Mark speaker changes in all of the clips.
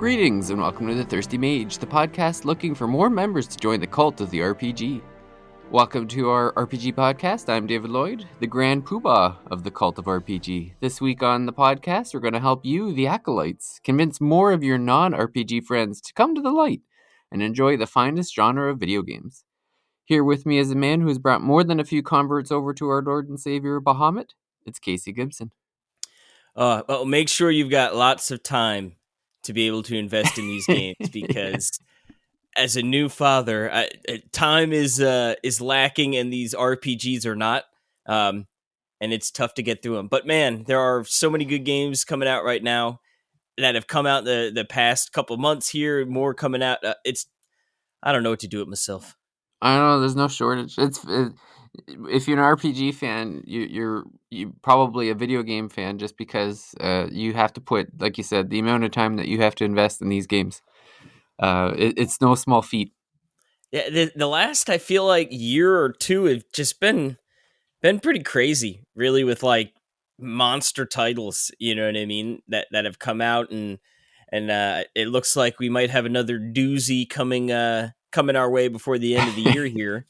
Speaker 1: Greetings and welcome to the Thirsty Mage, the podcast looking for more members to join the cult of the RPG. Welcome to our RPG podcast. I'm David Lloyd, the grand poobah of the cult of RPG. This week on the podcast, we're going to help you, the acolytes, convince more of your non-RPG friends to come to the light and enjoy the finest genre of video games. Here with me is a man who has brought more than a few converts over to our Lord and Savior Bahamut. It's Casey Gibson.
Speaker 2: Well, make sure you've got lots of time to be able to invest in these games because as a new father, time is lacking and these RPGs are not. And it's tough to get through them. But man, there are so many good games coming out right now that have come out the past couple months here, more coming out. I don't know what to do with myself.
Speaker 1: I don't know. There's no shortage. If you're an RPG fan, you're probably a video game fan just because you have to put, like you said, the amount of time that you have to invest in these games. It's no small feat.
Speaker 2: Yeah, the last I feel like year or two have just been pretty crazy, really, with like monster titles. You know what I mean? That have come out and it looks like we might have another doozy coming our way before the end of the year here.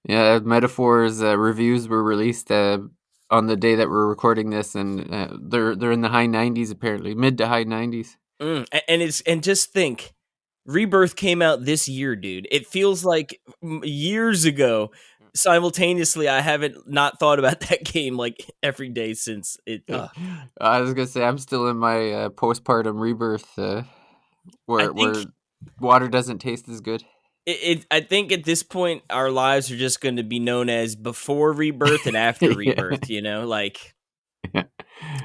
Speaker 1: Yeah, Metaphor's reviews were released on the day that we're recording this, and they're in the high 90s apparently, mid to high 90s.
Speaker 2: And just think, Rebirth came out this year, dude. It feels like years ago. Simultaneously, I haven't not thought about that game like every day since it.
Speaker 1: I was gonna say I'm still in my postpartum Rebirth, where water doesn't taste as good.
Speaker 2: I think at this point our lives are just going to be known as before Rebirth and after Rebirth. You know, like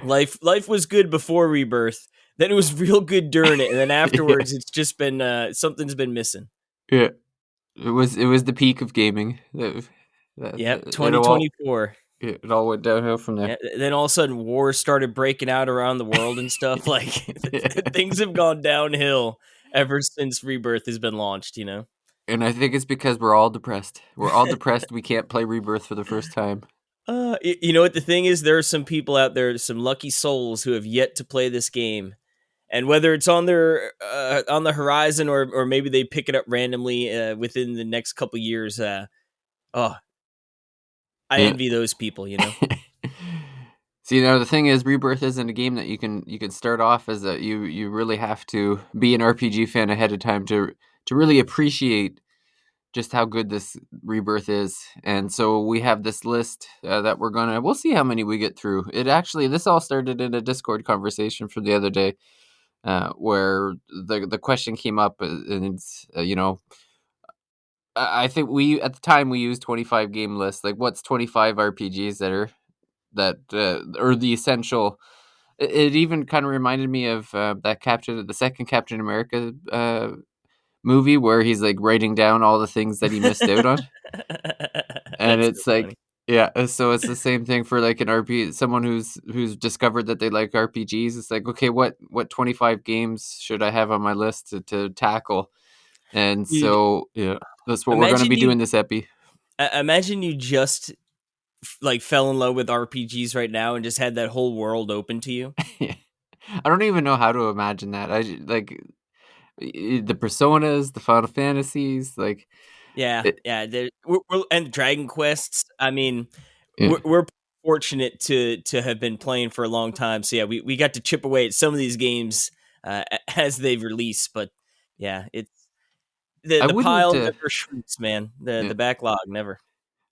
Speaker 2: life was good before Rebirth, then it was real good during it, and then afterwards it's just been something's been missing.
Speaker 1: Yeah, it was the peak of gaming.
Speaker 2: Yep, 2024.
Speaker 1: It all went downhill from there.
Speaker 2: Yeah, then all of a sudden wars started breaking out around the world and stuff. Like things have gone downhill ever since Rebirth has been launched, you know?
Speaker 1: And I think it's because we're all depressed. We're all depressed. We can't play Rebirth for the first time.
Speaker 2: You know what the thing is? There are some people out there, some lucky souls who have yet to play this game. And whether it's on their on the horizon or maybe they pick it up randomly within the next couple years, I envy those people, you know.
Speaker 1: See, now the thing is, Rebirth isn't a game that you can start off as a you really have to be an RPG fan ahead of time to really appreciate just how good this Rebirth is. And so we have this list that we'll see how many we get through. This all started in a Discord conversation from the other day, where the question came up, and it's I think at the time we used 25 game lists. Like, what's 25 RPGs that are the essential. It even kind of reminded me of the second Captain America movie where he's like writing down all the things that he missed out on. And it's so like funny. Yeah, so it's the same thing for like an RPG, someone who's discovered that they like RPGs. It's like, okay, what 25 games should I have on my list to tackle? And so yeah, that's what we're going to be doing this epi.
Speaker 2: Imagine you just like fell in love with RPGs right now and just had that whole world open to you.
Speaker 1: I don't even know how to imagine that. I like the Personas, the Final Fantasies, like
Speaker 2: and Dragon Quests. I mean, we're fortunate to have been playing for a long time. So yeah, we got to chip away at some of these games as they've released. But yeah, it's the pile never shrinks, man. The backlog never.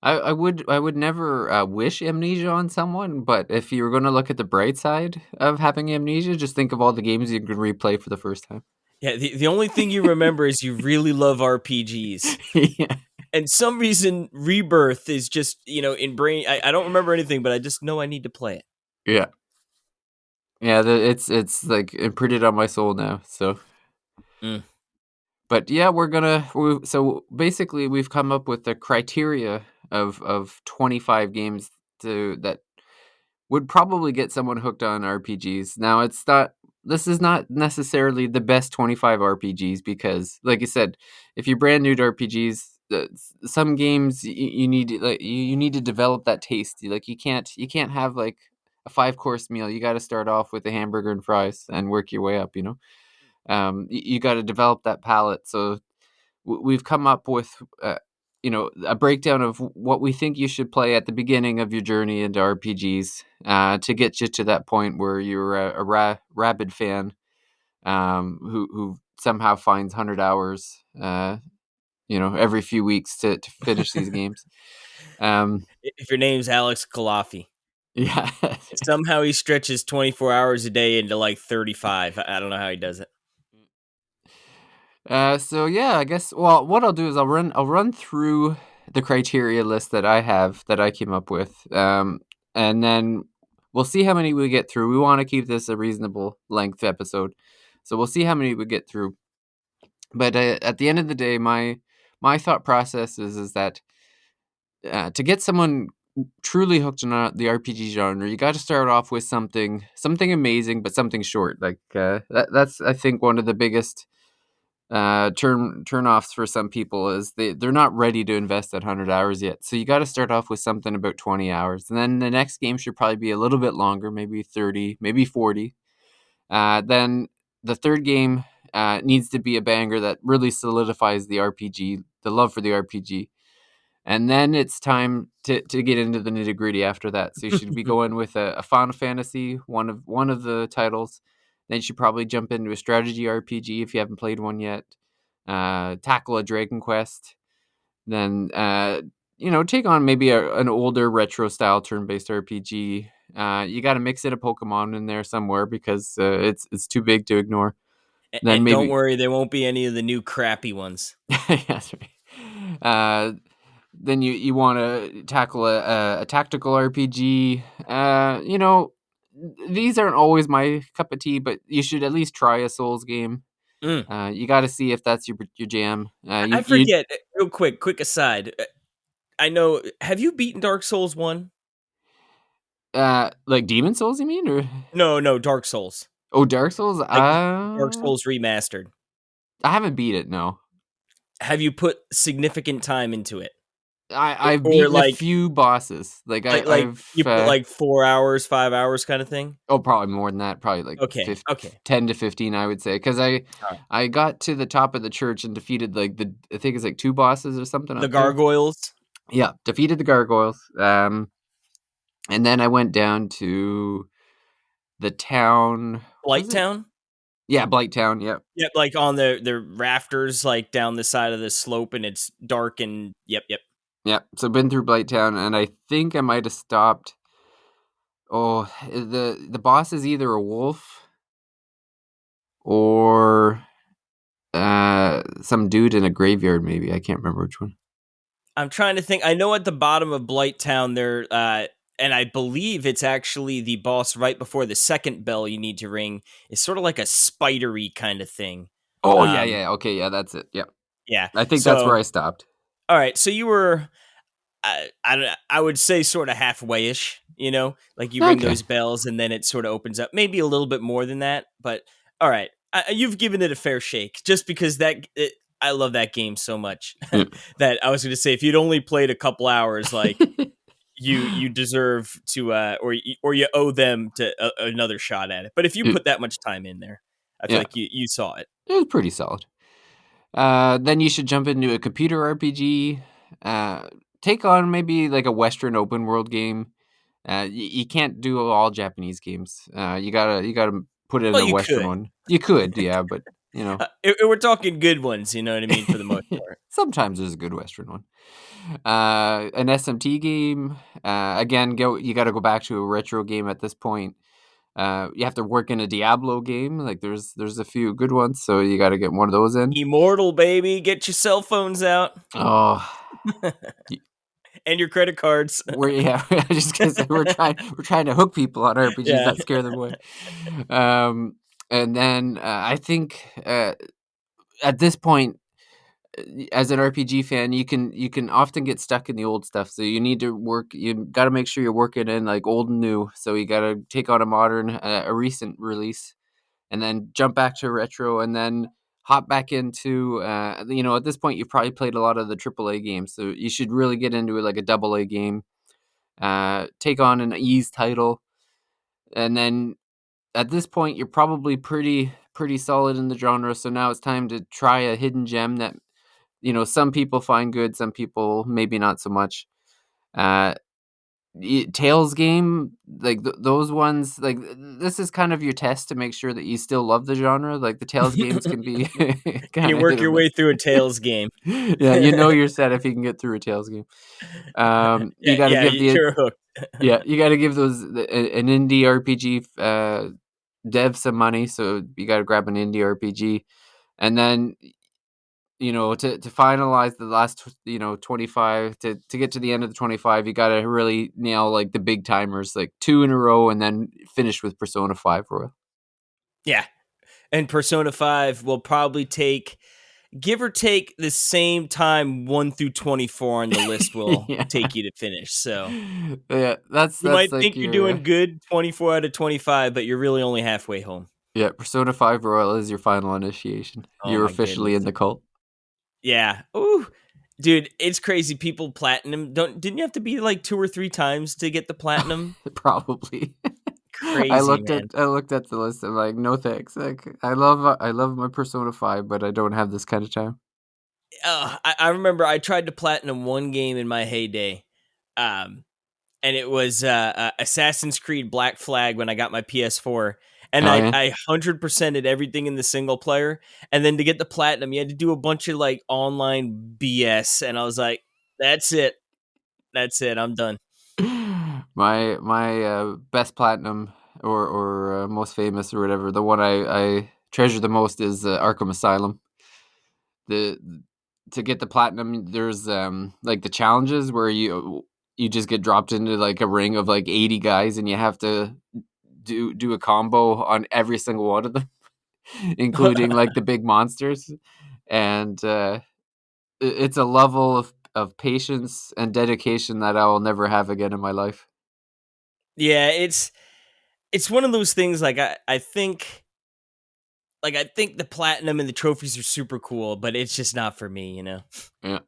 Speaker 1: I would never wish amnesia on someone, but if you're going to look at the bright side of having amnesia, just think of all the games you can replay for the first time.
Speaker 2: Yeah, the only thing you remember is you really love RPGs. Yeah. And some reason Rebirth is just, in brain. I don't remember anything, but I just know I need to play it.
Speaker 1: Yeah. Yeah, it's like imprinted on my soul now, so. But yeah, so basically we've come up with the criteria of 25 games that would probably get someone hooked on RPGs. Now, this is not necessarily the best 25 RPGs because, like you said, if you're brand new to RPGs, some games you need to develop that taste. Like you can't have like a 5-course meal. You got to start off with a hamburger and fries and work your way up, You got to develop that palate. So we've come up with a breakdown of what we think you should play at the beginning of your journey into RPGs to get you to that point where you're a rabid fan who somehow finds 100 hours every few weeks to finish these games.
Speaker 2: If your name's Alex Kalafi,
Speaker 1: Yeah.
Speaker 2: somehow he stretches 24 hours a day into like 35. I don't know how he does it.
Speaker 1: So yeah, I guess. Well, what I'll do is I'll run through the criteria list that I have that I came up with, and then we'll see how many we get through. We want to keep this a reasonable length episode, so we'll see how many we get through. But at the end of the day, my thought process is that to get someone truly hooked on the RPG genre, you got to start off with something amazing, but something short. Like that's I think one of the biggest turn offs for some people is they're not ready to invest that 100 hours yet. So you got to start off with something about 20 hours, and then the next game should probably be a little bit longer, maybe 30, maybe 40. Then the third game needs to be a banger that really solidifies the RPG, the love for the RPG. And then it's time to get into the nitty gritty after that. So you should be going with a Final Fantasy, one of the titles. Then you should probably jump into a strategy RPG if you haven't played one yet. Tackle a Dragon Quest. Then take on maybe an older retro style turn based RPG. You got to mix in a Pokemon in there somewhere because it's too big to ignore. Then
Speaker 2: And don't
Speaker 1: maybe
Speaker 2: worry, there won't be any of the new crappy ones.
Speaker 1: yeah, that's right. Then you want to tackle a tactical RPG. These aren't always my cup of tea, but you should at least try a Souls game.
Speaker 2: Mm.
Speaker 1: You got to see if that's your jam.
Speaker 2: I forget. Real quick aside. I know. Have you beaten Dark Souls 1?
Speaker 1: Like Demon Souls, you mean, or
Speaker 2: No, Dark Souls.
Speaker 1: Dark Souls?
Speaker 2: Like Dark Souls remastered.
Speaker 1: I haven't beat it. No,
Speaker 2: Have you put significant time into it?
Speaker 1: I've
Speaker 2: Or
Speaker 1: beaten a
Speaker 2: like
Speaker 1: few bosses. Like
Speaker 2: like
Speaker 1: I've
Speaker 2: you put like 4 hours, 5 hours kind of thing?
Speaker 1: probably more than that. Probably like
Speaker 2: Okay, okay.
Speaker 1: 10 to 15, I would say, because
Speaker 2: Alright.
Speaker 1: I got to the top of the church and defeated like I think it's like two bosses or something
Speaker 2: The
Speaker 1: up there.
Speaker 2: gargoyles?
Speaker 1: Yeah, defeated the gargoyles. And then I went down to the town. What
Speaker 2: Blight
Speaker 1: was it?
Speaker 2: Town?
Speaker 1: Yeah, Blight Town. Yep,
Speaker 2: Yep, like on the rafters, like down the side of the slope, and it's dark and yep.
Speaker 1: yep. So been through Blight Town, and I think I might have stopped. Oh, the boss is either a wolf or some dude in a graveyard. Maybe I can't remember which one.
Speaker 2: I'm trying to think. I know at the bottom of Blight Town there, and I believe it's actually the boss right before the second bell you need to ring. It's sort of like a spidery kind of thing.
Speaker 1: Oh yeah,
Speaker 2: Um,
Speaker 1: yeah. Okay, yeah, that's it. Yep.
Speaker 2: yeah.
Speaker 1: I think that's where
Speaker 2: So,
Speaker 1: I stopped.
Speaker 2: all right. So you were, I would say, sort of halfway-ish. Like you ring
Speaker 1: Okay.
Speaker 2: those bells, and then it sort of opens up. Maybe a little bit more than that, but all right. You've given it a fair shake, just because I love that game so much
Speaker 1: Yeah.
Speaker 2: that I was going to say if you'd only played a couple hours, like you deserve to or you owe them to another shot at it. But if you
Speaker 1: Yeah.
Speaker 2: put that much time in there, I feel
Speaker 1: Yeah.
Speaker 2: like you saw it.
Speaker 1: It was pretty solid. Then you should jump into a computer RPG. Take on maybe like a Western open world game. You can't do all Japanese games. You gotta put it in
Speaker 2: Well,
Speaker 1: a
Speaker 2: you
Speaker 1: Western
Speaker 2: could.
Speaker 1: one. You could, yeah, but
Speaker 2: We're talking good ones, you know what I mean, for the most part.
Speaker 1: sometimes there's a good Western one. An SMT game. Again, you got to go back to a retro game at this point. You have to work in a Diablo game. Like there's a few good ones, so you got to get one of those in.
Speaker 2: Immortal, baby, get your cell phones out
Speaker 1: Oh,
Speaker 2: and your credit cards.
Speaker 1: we're yeah, just because we're trying to hook people on RPGs,
Speaker 2: Yeah.
Speaker 1: not scare them away. Um, and then I think at this point, as an RPG fan, you can often get stuck in the old stuff. So you need to work. You got to make sure you're working in like old and new. So you got to take on a modern, a recent release, and then jump back to retro, and then hop back into. At this point, you've probably played a lot of the AAA games, so you should really get into it like a double A game. Take on an ease title, and then at this point you're probably pretty solid in the genre. So now it's time to try a hidden gem that some people find good, some people maybe not so much. Uh, Tales game, like those ones, like this is kind of your test to make sure that you still love the genre. Like the Tales games can be
Speaker 2: Can
Speaker 1: kind
Speaker 2: you
Speaker 1: of hit
Speaker 2: work
Speaker 1: or
Speaker 2: your way
Speaker 1: miss.
Speaker 2: through a Tails game?
Speaker 1: Yeah, you're set if you can get through a Tales game. You
Speaker 2: Yeah,
Speaker 1: got to
Speaker 2: yeah,
Speaker 1: give the
Speaker 2: you're hooked.
Speaker 1: yeah, you got to give an indie RPG dev some money. So you got to grab an indie RPG, and then to finalize the last 25 to get to the end of the 25, you got to really nail like the big timers, like two in a row, and then finish with Persona 5 Royal.
Speaker 2: Yeah, and Persona 5 will probably take, give or take, the same time 1 through 24 on the list will
Speaker 1: Yeah,
Speaker 2: take you to finish. So
Speaker 1: yeah, that's
Speaker 2: you might
Speaker 1: like
Speaker 2: think you're
Speaker 1: your
Speaker 2: doing good 24 out of 25, but you're really only halfway home.
Speaker 1: yeah, Persona 5 Royal is your final initiation.
Speaker 2: Oh
Speaker 1: You're
Speaker 2: my
Speaker 1: officially
Speaker 2: goodness.
Speaker 1: in the cult.
Speaker 2: Yeah. Ooh. Dude, it's crazy. People platinum. Didn't you have to be like 2 or 3 times to get the platinum?
Speaker 1: Probably.
Speaker 2: Crazy, man.
Speaker 1: I looked at the list. I'm like, no thanks. Like, I love my Persona 5, but I don't have this kind of time.
Speaker 2: I remember I tried to platinum one game in my heyday. Um, and it was Assassin's Creed Black Flag when I got my PS4. And
Speaker 1: Oh
Speaker 2: I,
Speaker 1: yeah.
Speaker 2: I 100%ed everything in the single player. And then to get the platinum, you had to do a bunch of like online BS. And I was like, that's it. That's it. I'm done.
Speaker 1: My best platinum or most famous or whatever, the one I treasure the most is Arkham Asylum. The To get the platinum, there's like the challenges where you just get dropped into like a ring of like 80 guys, and you have to do a combo on every single one of them, including like the big monsters. And it's a level of patience and dedication that I will never have again in my life.
Speaker 2: Yeah, it's one of those things like I think the platinum and the trophies are super cool, but it's just not for me, you know.
Speaker 1: Yeah.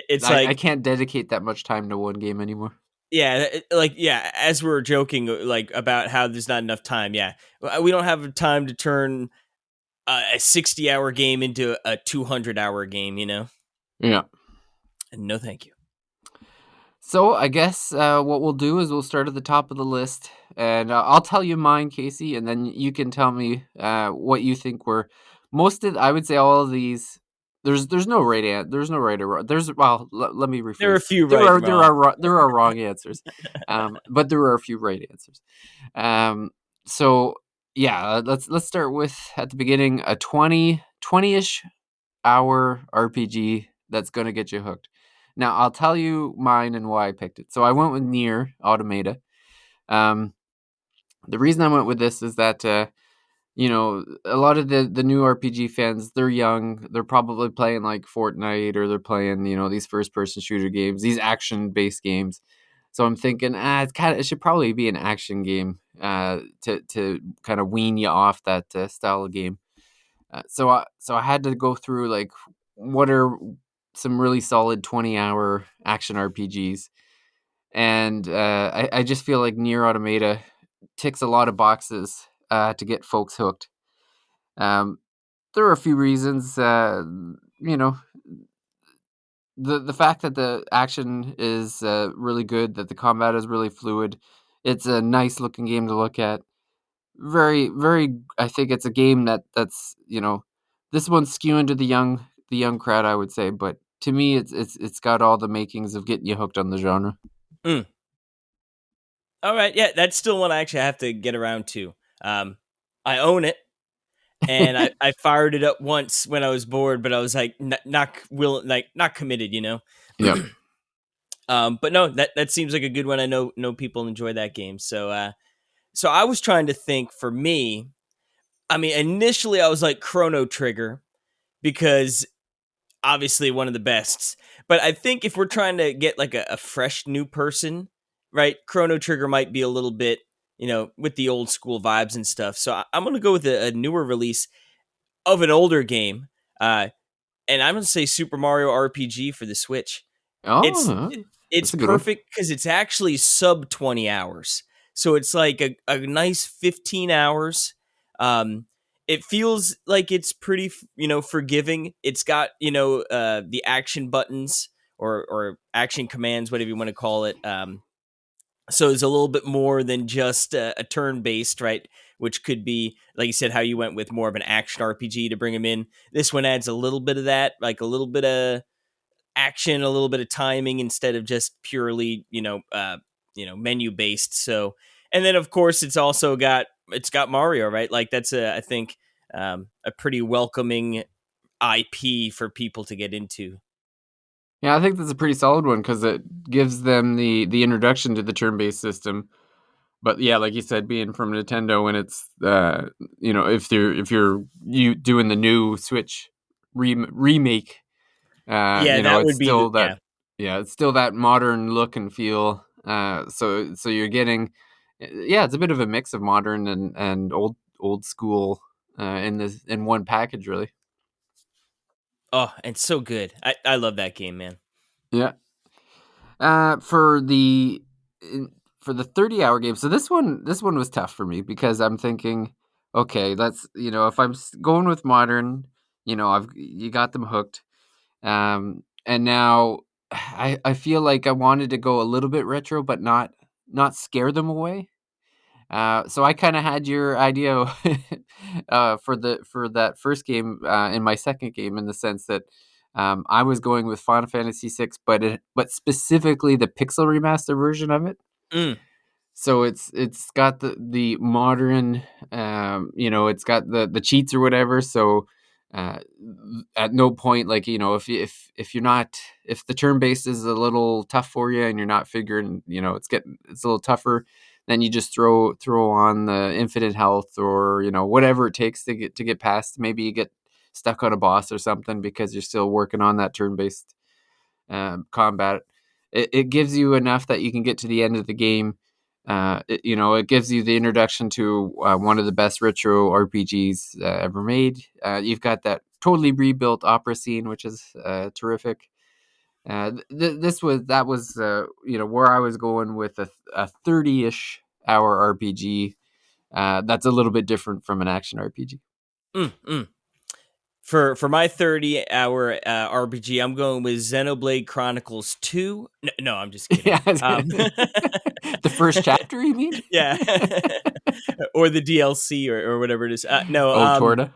Speaker 2: It's
Speaker 1: I
Speaker 2: like
Speaker 1: can't dedicate that much time to one game anymore.
Speaker 2: yeah, like yeah, as we are joking like about how there's not enough time. Yeah. We don't have time to turn a 60-hour game into a 200-hour game, you know.
Speaker 1: Yeah.
Speaker 2: No thank you.
Speaker 1: So I guess what we'll do is we'll start at the top of the list, and I'll tell you mine, Casey, and then you can tell me what you think were most of. I would say all of these. There's no right there's no right or wrong. There's well, let me
Speaker 2: There are a
Speaker 1: rephrase.
Speaker 2: few right and wrong.
Speaker 1: There are wrong answers, but there are a few right answers. Um, so yeah, let's start with at the beginning a 20-ish hour RPG that's going to get you hooked. Now, I'll tell you mine and why I picked it. So I went with Near Automata. Um, the reason I went with this is that a lot of the new RPG fans, they're young. They're probably playing like Fortnite, or they're playing these first person shooter games, these action based games. So I'm thinking, it should probably be an action game to kind of wean you off that style of game. So I had to go through like what are some really solid 20-hour action RPGs, and I just feel like Nier Automata ticks a lot of boxes to get folks hooked. Um, there are a few reasons, you know, the fact that the action is really good, that the combat is really fluid. It's a nice looking game to look at. Very, very. I think it's a game that's this one's skewing to the young crowd, I would say, but to me, it's got all the makings of getting you hooked on the genre.
Speaker 2: Mm. All right, yeah, that's still one I actually have to get around to. I own it, and I fired it up once when I was bored, but I was like not committed, you know.
Speaker 1: Yeah,
Speaker 2: But no, that seems like a good one. I know people enjoy that game, so I was trying to think for me. I mean, initially I was like Chrono Trigger because obviously one of the best. But I think if we're trying to get like a fresh new person, right, Chrono Trigger might be a little bit, with the old school vibes and stuff. So I'm going to go with a newer release of an older game. And I'm going to say Super Mario RPG for the Switch. It's
Speaker 1: oh,
Speaker 2: it's
Speaker 1: that's a good one.
Speaker 2: perfect because it's actually sub 20 hours. So it's like a nice 15 hours. Um, it feels like it's pretty forgiving. It's got the action buttons or action commands, whatever you want to call it. So it's a little bit more than just a turn based, right? Which could be, like you said, how you went with more of an action RPG to bring them in. This one adds a little bit of that, like a little bit of action, a little bit of timing instead of just purely, menu based. So, and then of course it's got Mario, right? Like that's I think a pretty welcoming IP for people to get into.
Speaker 1: Yeah, I think that's a pretty solid one because it gives them the introduction to the turn-based system. But yeah, like you said, being from Nintendo, and it's if you're you doing the new Switch remake,
Speaker 2: Yeah, that
Speaker 1: it's
Speaker 2: would be the
Speaker 1: still that
Speaker 2: yeah.
Speaker 1: yeah, it's still that modern look and feel. So you're getting yeah, it's a bit of a mix of modern and old school in one package, really.
Speaker 2: Oh, and so good. I love that game, man.
Speaker 1: Yeah. Uh, for the for the 30-hour game. So this one was tough for me because I'm thinking, okay, let's if I'm going with modern, you got them hooked. And now I feel like I wanted to go a little bit retro, but not scare them away. So I kind of had your idea for that first game in my second game, in the sense that I was going with Final Fantasy VI, but specifically the pixel remaster version of it.
Speaker 2: Mm.
Speaker 1: So it's got the modern, it's got the cheats or whatever. So uh, at no point, like if you're not, if the turn based is a little tough for you and you're not figuring, it's a little tougher, then you just throw on the infinite health, or whatever it takes to get past. Maybe you get stuck on a boss or something because you're still working on that turn based combat. It gives you enough that you can get to the end of the game. It gives you the introduction to one of the best retro RPGs ever made. You've got that totally rebuilt opera scene, which is terrific. This was that was where I was going with a 30-ish hour RPG. That's a little bit different from an action RPG.
Speaker 2: Mm, mm. For my 30-hour RPG, I'm going with Xenoblade Chronicles 2. No, no, I'm just kidding.
Speaker 1: Yeah, the first chapter, you mean?
Speaker 2: Yeah, or the DLC or whatever it is. No,
Speaker 1: Oh, Torda.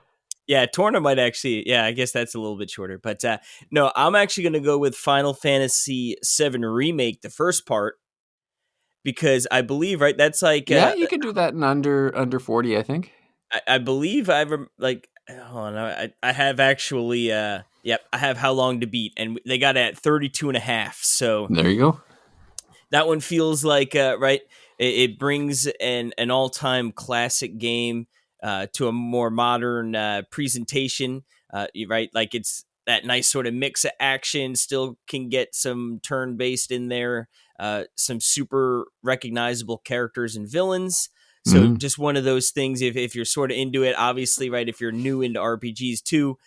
Speaker 2: yeah, Torna might actually. Yeah, I guess that's a little bit shorter. But no, I'm actually going to go with Final Fantasy VII Remake, the first part, because I believe right. That's like
Speaker 1: Yeah, you can do that in under 40, I think.
Speaker 2: I believe like. Hold on, I have actually. Yep, I have How Long to Beat, and they got it at 32 and a half. So
Speaker 1: There you go.
Speaker 2: that one feels like right. It brings an all time classic game to a more modern presentation. Right, like it's that nice sort of mix of action. Still can get some turn based in there. Some super recognizable characters and villains. So
Speaker 1: Mhm.
Speaker 2: just one of those things. If you're sort of into it, obviously, right. If you're new into RPGs too,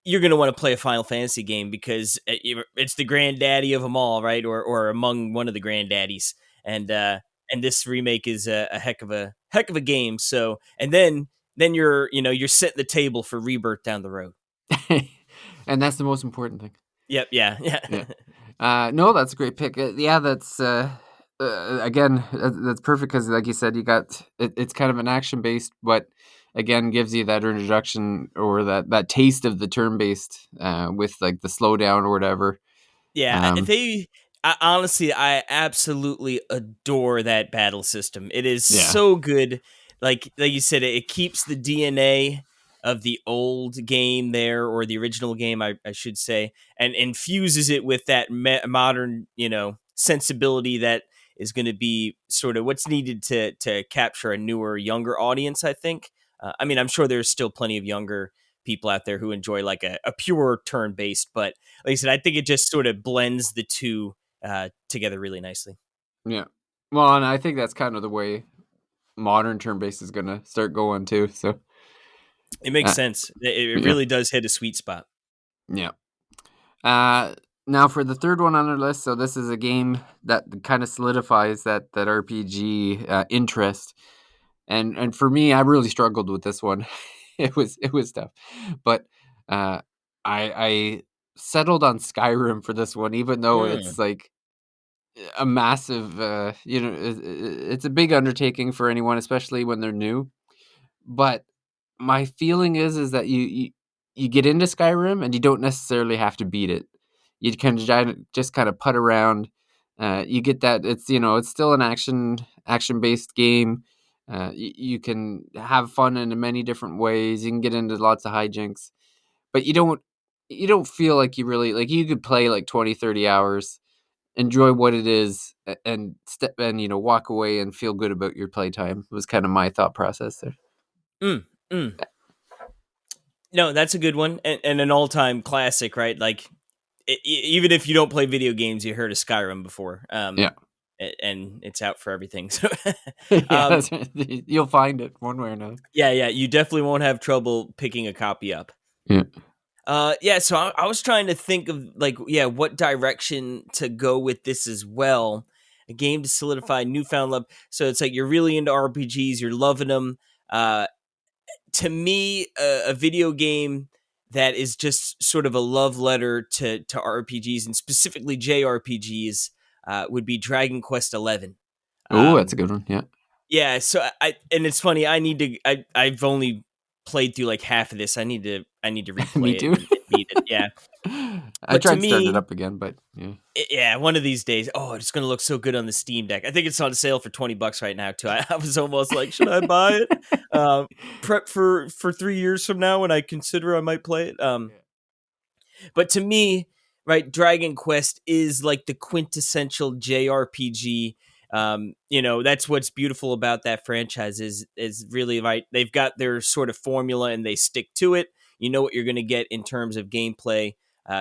Speaker 2: you're going to want to play a Final Fantasy game because it's the granddaddy of them all, right? Or among one of the granddaddies. And this remake is a heck of a game. So and then you're setting the table for Rebirth down the road.
Speaker 1: And that's the most important thing.
Speaker 2: Yep, yeah, yeah.
Speaker 1: Yeah. No, that's a great pick. Yeah, that's again, that's perfect because, like you said, you got it's kind of an action based, but again, gives you that introduction or that taste of the turn based with like the slowdown or whatever.
Speaker 2: Yeah,
Speaker 1: Um,
Speaker 2: honestly, I absolutely adore that battle system. It is
Speaker 1: yeah.
Speaker 2: so good. Like you said, it keeps the DNA of the old game there, or the original game, I should say, and infuses it with that modern, sensibility that is going to be sort of what's needed to capture a newer, younger audience. I think. I mean, I'm sure there's still plenty of younger people out there who enjoy like a pure turn based, but like I said, I think it just sort of blends the two together really nicely.
Speaker 1: Yeah. Well, and I think that's kind of the way modern turn based is gonna start going too. So,
Speaker 2: It makes
Speaker 1: uh,
Speaker 2: sense. It
Speaker 1: yeah,
Speaker 2: really does hit a sweet spot.
Speaker 1: yeah. Uh, Now for the third one on our list. So this is a game that kind of solidifies that RPG interest, and for me, I really struggled with this one. it was tough, but uh, I settled on Skyrim for this one, even though it's
Speaker 2: Mm,
Speaker 1: like a massive, it's a big undertaking for anyone, especially when they're new. But my feeling is that you get into Skyrim and you don't necessarily have to beat it. You can just kind of putt around. You get that it's still an action based game. You can have fun in many different ways. You can get into lots of hijinks, but you don't feel like you really like you could play like 20, 30 hours, enjoy what it is, and step and walk away and feel good about your playtime. Was kind of my thought process there.
Speaker 2: mm, mm. No, that's a good one, and an all-time classic, right? Like, even if you don't play video games, you heard of Skyrim before,
Speaker 1: Yeah.
Speaker 2: and it's out for everything. So,
Speaker 1: Yeah,
Speaker 2: um,
Speaker 1: that's right. You'll find it one way or another.
Speaker 2: yeah, yeah, you definitely won't have trouble picking a copy up.
Speaker 1: Yeah.
Speaker 2: Yeah, so I was trying to think of like, yeah, what direction to go with this as well. A game to solidify newfound love. So it's like you're really into RPGs, you're loving them. Uh, to me, a video game that is just sort of a love letter to RPGs and specifically JRPGs would be Dragon Quest 11.
Speaker 1: Oh, that's a
Speaker 2: Um,
Speaker 1: good one. Yeah.
Speaker 2: yeah, so I and it's funny. I've only played through like half of this. I need to
Speaker 1: Me
Speaker 2: replay it
Speaker 1: too.
Speaker 2: and beat it. Yeah,
Speaker 1: I
Speaker 2: but to
Speaker 1: tried starting it
Speaker 2: me,
Speaker 1: up again, but yeah.
Speaker 2: yeah, one of these days, oh, it's gonna look so good on the Steam Deck. I think it's on sale for $20 right now too. I was almost like, should I buy it? Um, Prep for 3 years from now when I consider I might play it.
Speaker 1: Yeah.
Speaker 2: But to me, right, Dragon Quest is like the quintessential JRPG. That's what's beautiful about that franchise is really right. They've got their sort of formula and they stick to it. You know what you're going to get in terms of gameplay.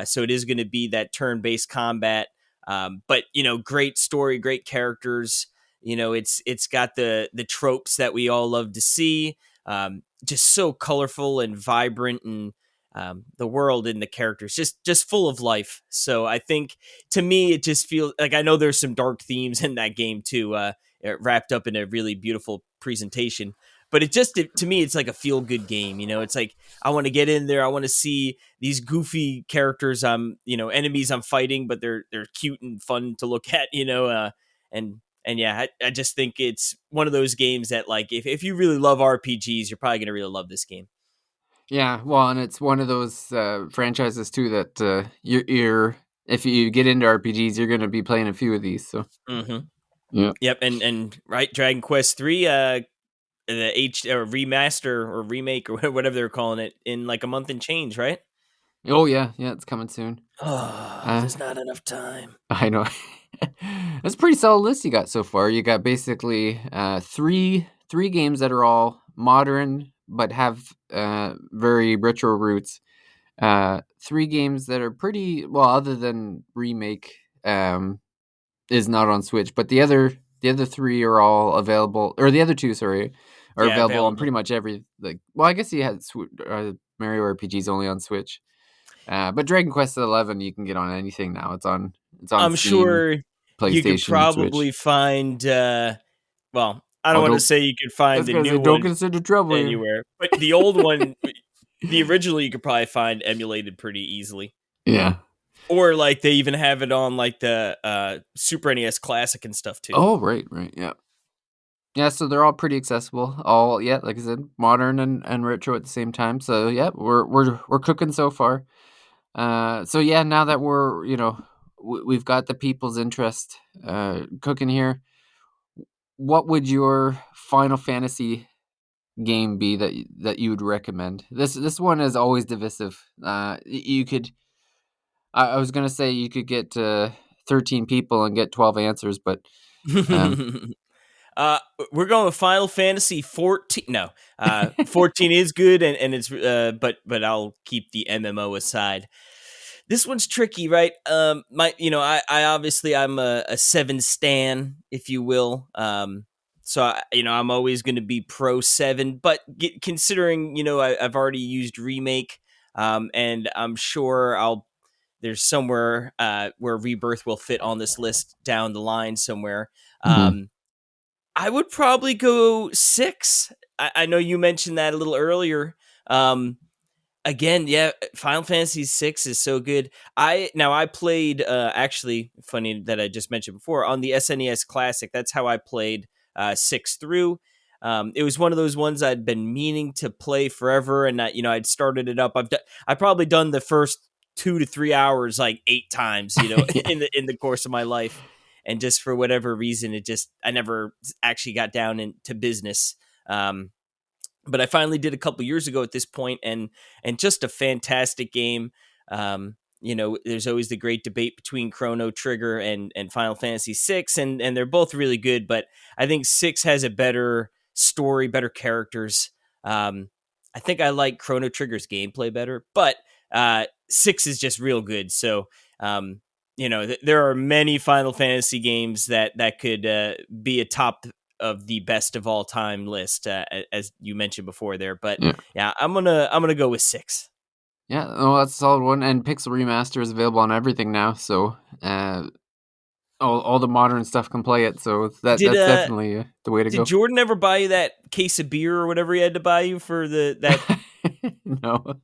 Speaker 2: So it is going to be that turn-based combat. But great story, great characters. It's got the tropes that we all love to see. Just so colorful and vibrant, and the world and the characters just full of life. So I think to me it just feels like, I know there's some dark themes in that game too, wrapped up in a really beautiful presentation. But to me, it's like a feel good game. It's like I want to get in there. I want to see these goofy characters. Enemies I'm fighting, but they're cute and fun to look at. And yeah, I just think it's one of those games that, like, if you really love RPGs, you're probably gonna really love this game.
Speaker 1: Yeah, well, and it's one of those franchises too that you're if you get into RPGs, you're going to be playing a few of these. So
Speaker 2: Hmm.
Speaker 1: yeah.
Speaker 2: Yep, and right, Dragon Quest 3, the H or remaster or remake or whatever they're calling it, in like a month and change, right?
Speaker 1: Oh yeah, yeah, it's coming soon.
Speaker 2: Oh,
Speaker 1: Uh,
Speaker 2: there's not enough time.
Speaker 1: I know. That's a pretty solid list you got so far. You got basically three games that are all modern but have very retro roots. Three games that are pretty well, other than remake, is not on Switch, but the other three are all available, or the other two, sorry, are
Speaker 2: Yeah,
Speaker 1: available on
Speaker 2: available.
Speaker 1: pretty much every like. Well, I guess you had Mario RPGs only on Switch, but Dragon Quest 11 you can get on anything now. It's on
Speaker 2: I'm
Speaker 1: Steam,
Speaker 2: sure you could
Speaker 1: PlayStation, Switch.
Speaker 2: probably find. Well, I don't
Speaker 1: Oh,
Speaker 2: want to
Speaker 1: don't.
Speaker 2: say you could
Speaker 1: I
Speaker 2: find
Speaker 1: was
Speaker 2: the
Speaker 1: gonna say,
Speaker 2: new
Speaker 1: don't
Speaker 2: one
Speaker 1: consider trouble here.
Speaker 2: anywhere, but the old one, the original, you could probably find emulated pretty easily.
Speaker 1: Yeah.
Speaker 2: Or like they even have it on like the Super NES Classic and stuff too.
Speaker 1: Oh, right, right, yeah. Yeah, so they're all pretty accessible. All yeah, like I said, modern and retro at the same time. So yeah, we're cooking so far. So yeah, now that we've got the people's interest cooking here, what would your Final Fantasy game be that you would recommend? This one is always divisive. You could I was gonna say you could get 13 people and get 12 answers, but um,
Speaker 2: uh, we're going with Final Fantasy 14. No, 14 is good, and it's but I'll keep the MMO aside. This one's tricky, right? I obviously I'm a seven stan, if you will. So I'm always going to be pro seven, but considering I've already used remake, and I'm sure I'll there's somewhere where rebirth will fit on this list down the line somewhere.
Speaker 1: mhm.
Speaker 2: Um, I would probably go six. I know you mentioned that a little earlier. Um, Again, yeah, Final Fantasy VI is so good. I played actually funny that I just mentioned before on the SNES Classic. That's how I played six through. It was one of those ones I'd been meaning to play forever, and I'd started it up. I probably done the first 2 to 3 hours like 8 times,
Speaker 1: Yeah.
Speaker 2: in the course of my life, and just for whatever reason, I never actually got down into business. Um, but I finally did a couple years ago at this point, and just a fantastic game. There's always the great debate between Chrono Trigger and Final Fantasy VI, and they're both really good. But I think six has a better story, better characters. Um, I think I like Chrono Trigger's gameplay better, but six is just real good. So there are many Final Fantasy games that could be a top of the best of all time list, as you mentioned before there. But
Speaker 1: Yeah.
Speaker 2: yeah, I'm gonna go with six.
Speaker 1: Yeah, well, that's a solid one, and Pixel Remaster is available on everything now, so, all the modern stuff can play it, so
Speaker 2: Did
Speaker 1: that's
Speaker 2: uh
Speaker 1: definitely, the way to
Speaker 2: did
Speaker 1: go.
Speaker 2: Jordan ever buy you that case of beer or whatever he had to buy you for the that
Speaker 1: No.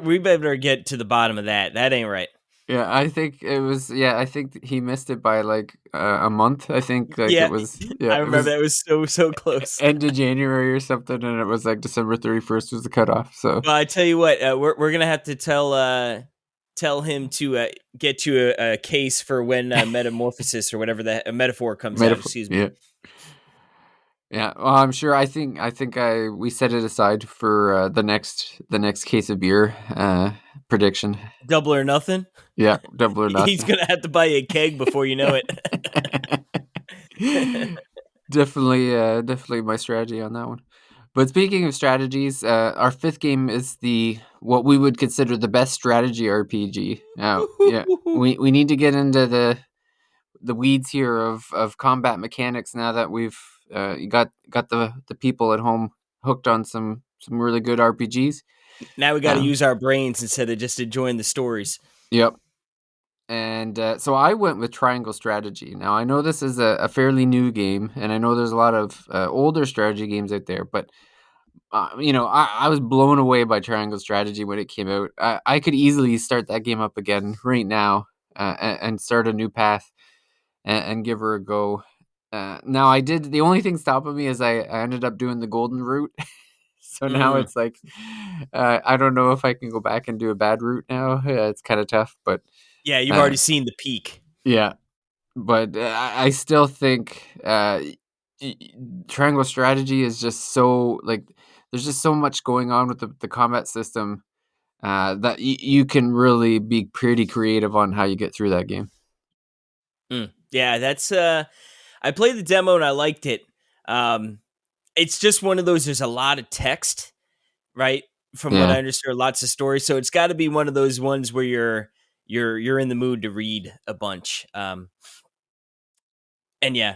Speaker 2: we better get to the bottom of that. That ain't right.
Speaker 1: Yeah, I think he missed it by, like, a month, I think, like,
Speaker 2: Yeah, I
Speaker 1: it
Speaker 2: remember
Speaker 1: was
Speaker 2: that was so close.
Speaker 1: end of January or something, and it was, like, December 31st was the cutoff, so
Speaker 2: Well, I tell you what, we're gonna have to tell him to get you a case for when metamorphosis or whatever that a metaphor comes out.
Speaker 1: metaphor
Speaker 2: Excuse me.
Speaker 1: yeah. Yeah, well, I'm sure I think we set it aside for, the next case of beer, prediction.
Speaker 2: Double or nothing.
Speaker 1: Yeah, double or
Speaker 2: He's
Speaker 1: nothing.
Speaker 2: gonna have to buy you a keg before you know it.
Speaker 1: Definitely my strategy on that one. But speaking of strategies, our fifth game is the what we would consider the best strategy RPG. Now, yeah, we need to get into the weeds here of combat mechanics now that we've got the people at home hooked on some really good RPGs.
Speaker 2: Now we got to
Speaker 1: Um,
Speaker 2: use our brains instead of just enjoying the stories.
Speaker 1: yep. And so I went with Triangle Strategy. Now I know this is a fairly new game, and I know there's a lot of older strategy games out there, but I was blown away by Triangle Strategy when it came out. I could easily start that game up again right now and start a new path and give her a go. Now I did. The only thing stopping me is I ended up doing the golden route. So now
Speaker 2: Mm.
Speaker 1: it's like I don't know if I can go back and do a bad route now. It's kind of tough, but
Speaker 2: Yeah, you've
Speaker 1: uh,
Speaker 2: already seen the peak.
Speaker 1: yeah. But I still think Triangle Strategy is just so like there's just so much going on with the combat system that you can really be pretty creative on how you get through that game.
Speaker 2: Mm. Yeah, that's. I played the demo and I liked it. Um, it's just one of those. There's a lot of text, right? From what
Speaker 1: Yeah.
Speaker 2: I understand, lots of stories. So it's got to be one of those ones where you're in the mood to read a bunch. And yeah,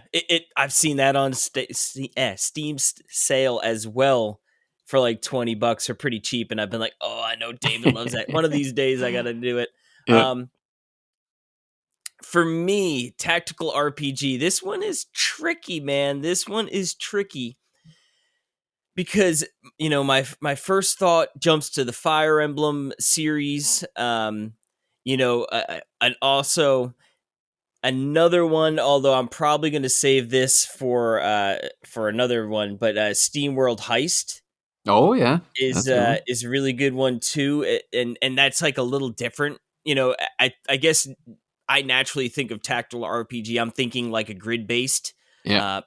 Speaker 2: I've seen that on Steam sale as well for like $20 or pretty cheap, and I've been like, oh, I know David loves that. One of these days, I got to do it.
Speaker 1: Yeah.
Speaker 2: For me, tactical RPG. This one is tricky, man. This one is tricky because my first thought jumps to the Fire Emblem series. And also another one, although I'm probably going to save this for another one, but Steam World Heist
Speaker 1: Oh yeah,
Speaker 2: is
Speaker 1: that's a good one.
Speaker 2: is a really good one too, and that's like a little different. I guess I naturally think of tactical RPG. I'm thinking like a grid based,
Speaker 1: Yeah.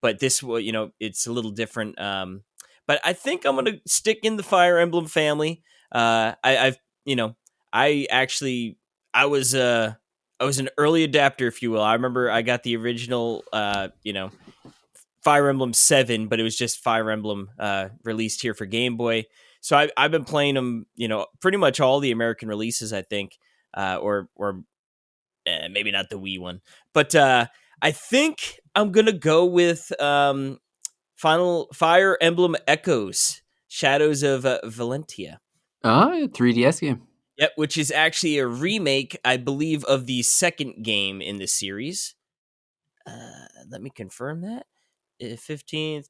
Speaker 2: but this will it's a little different. But I think I'm gonna stick in the Fire Emblem family. I've I actually I was I was an early adapter, if you will. I remember I got the original, Fire Emblem 7, but it was just Fire Emblem released here for Game Boy. So I've been playing them, pretty much all the American releases, I think, or maybe not the Wii one, but I think I'm gonna go with Final Fire Emblem Echoes, Shadows of Valentia.
Speaker 1: Ah, 3DS game.
Speaker 2: Yep, which is actually a remake, I believe, of the second game in the series. Let me confirm that. 15th.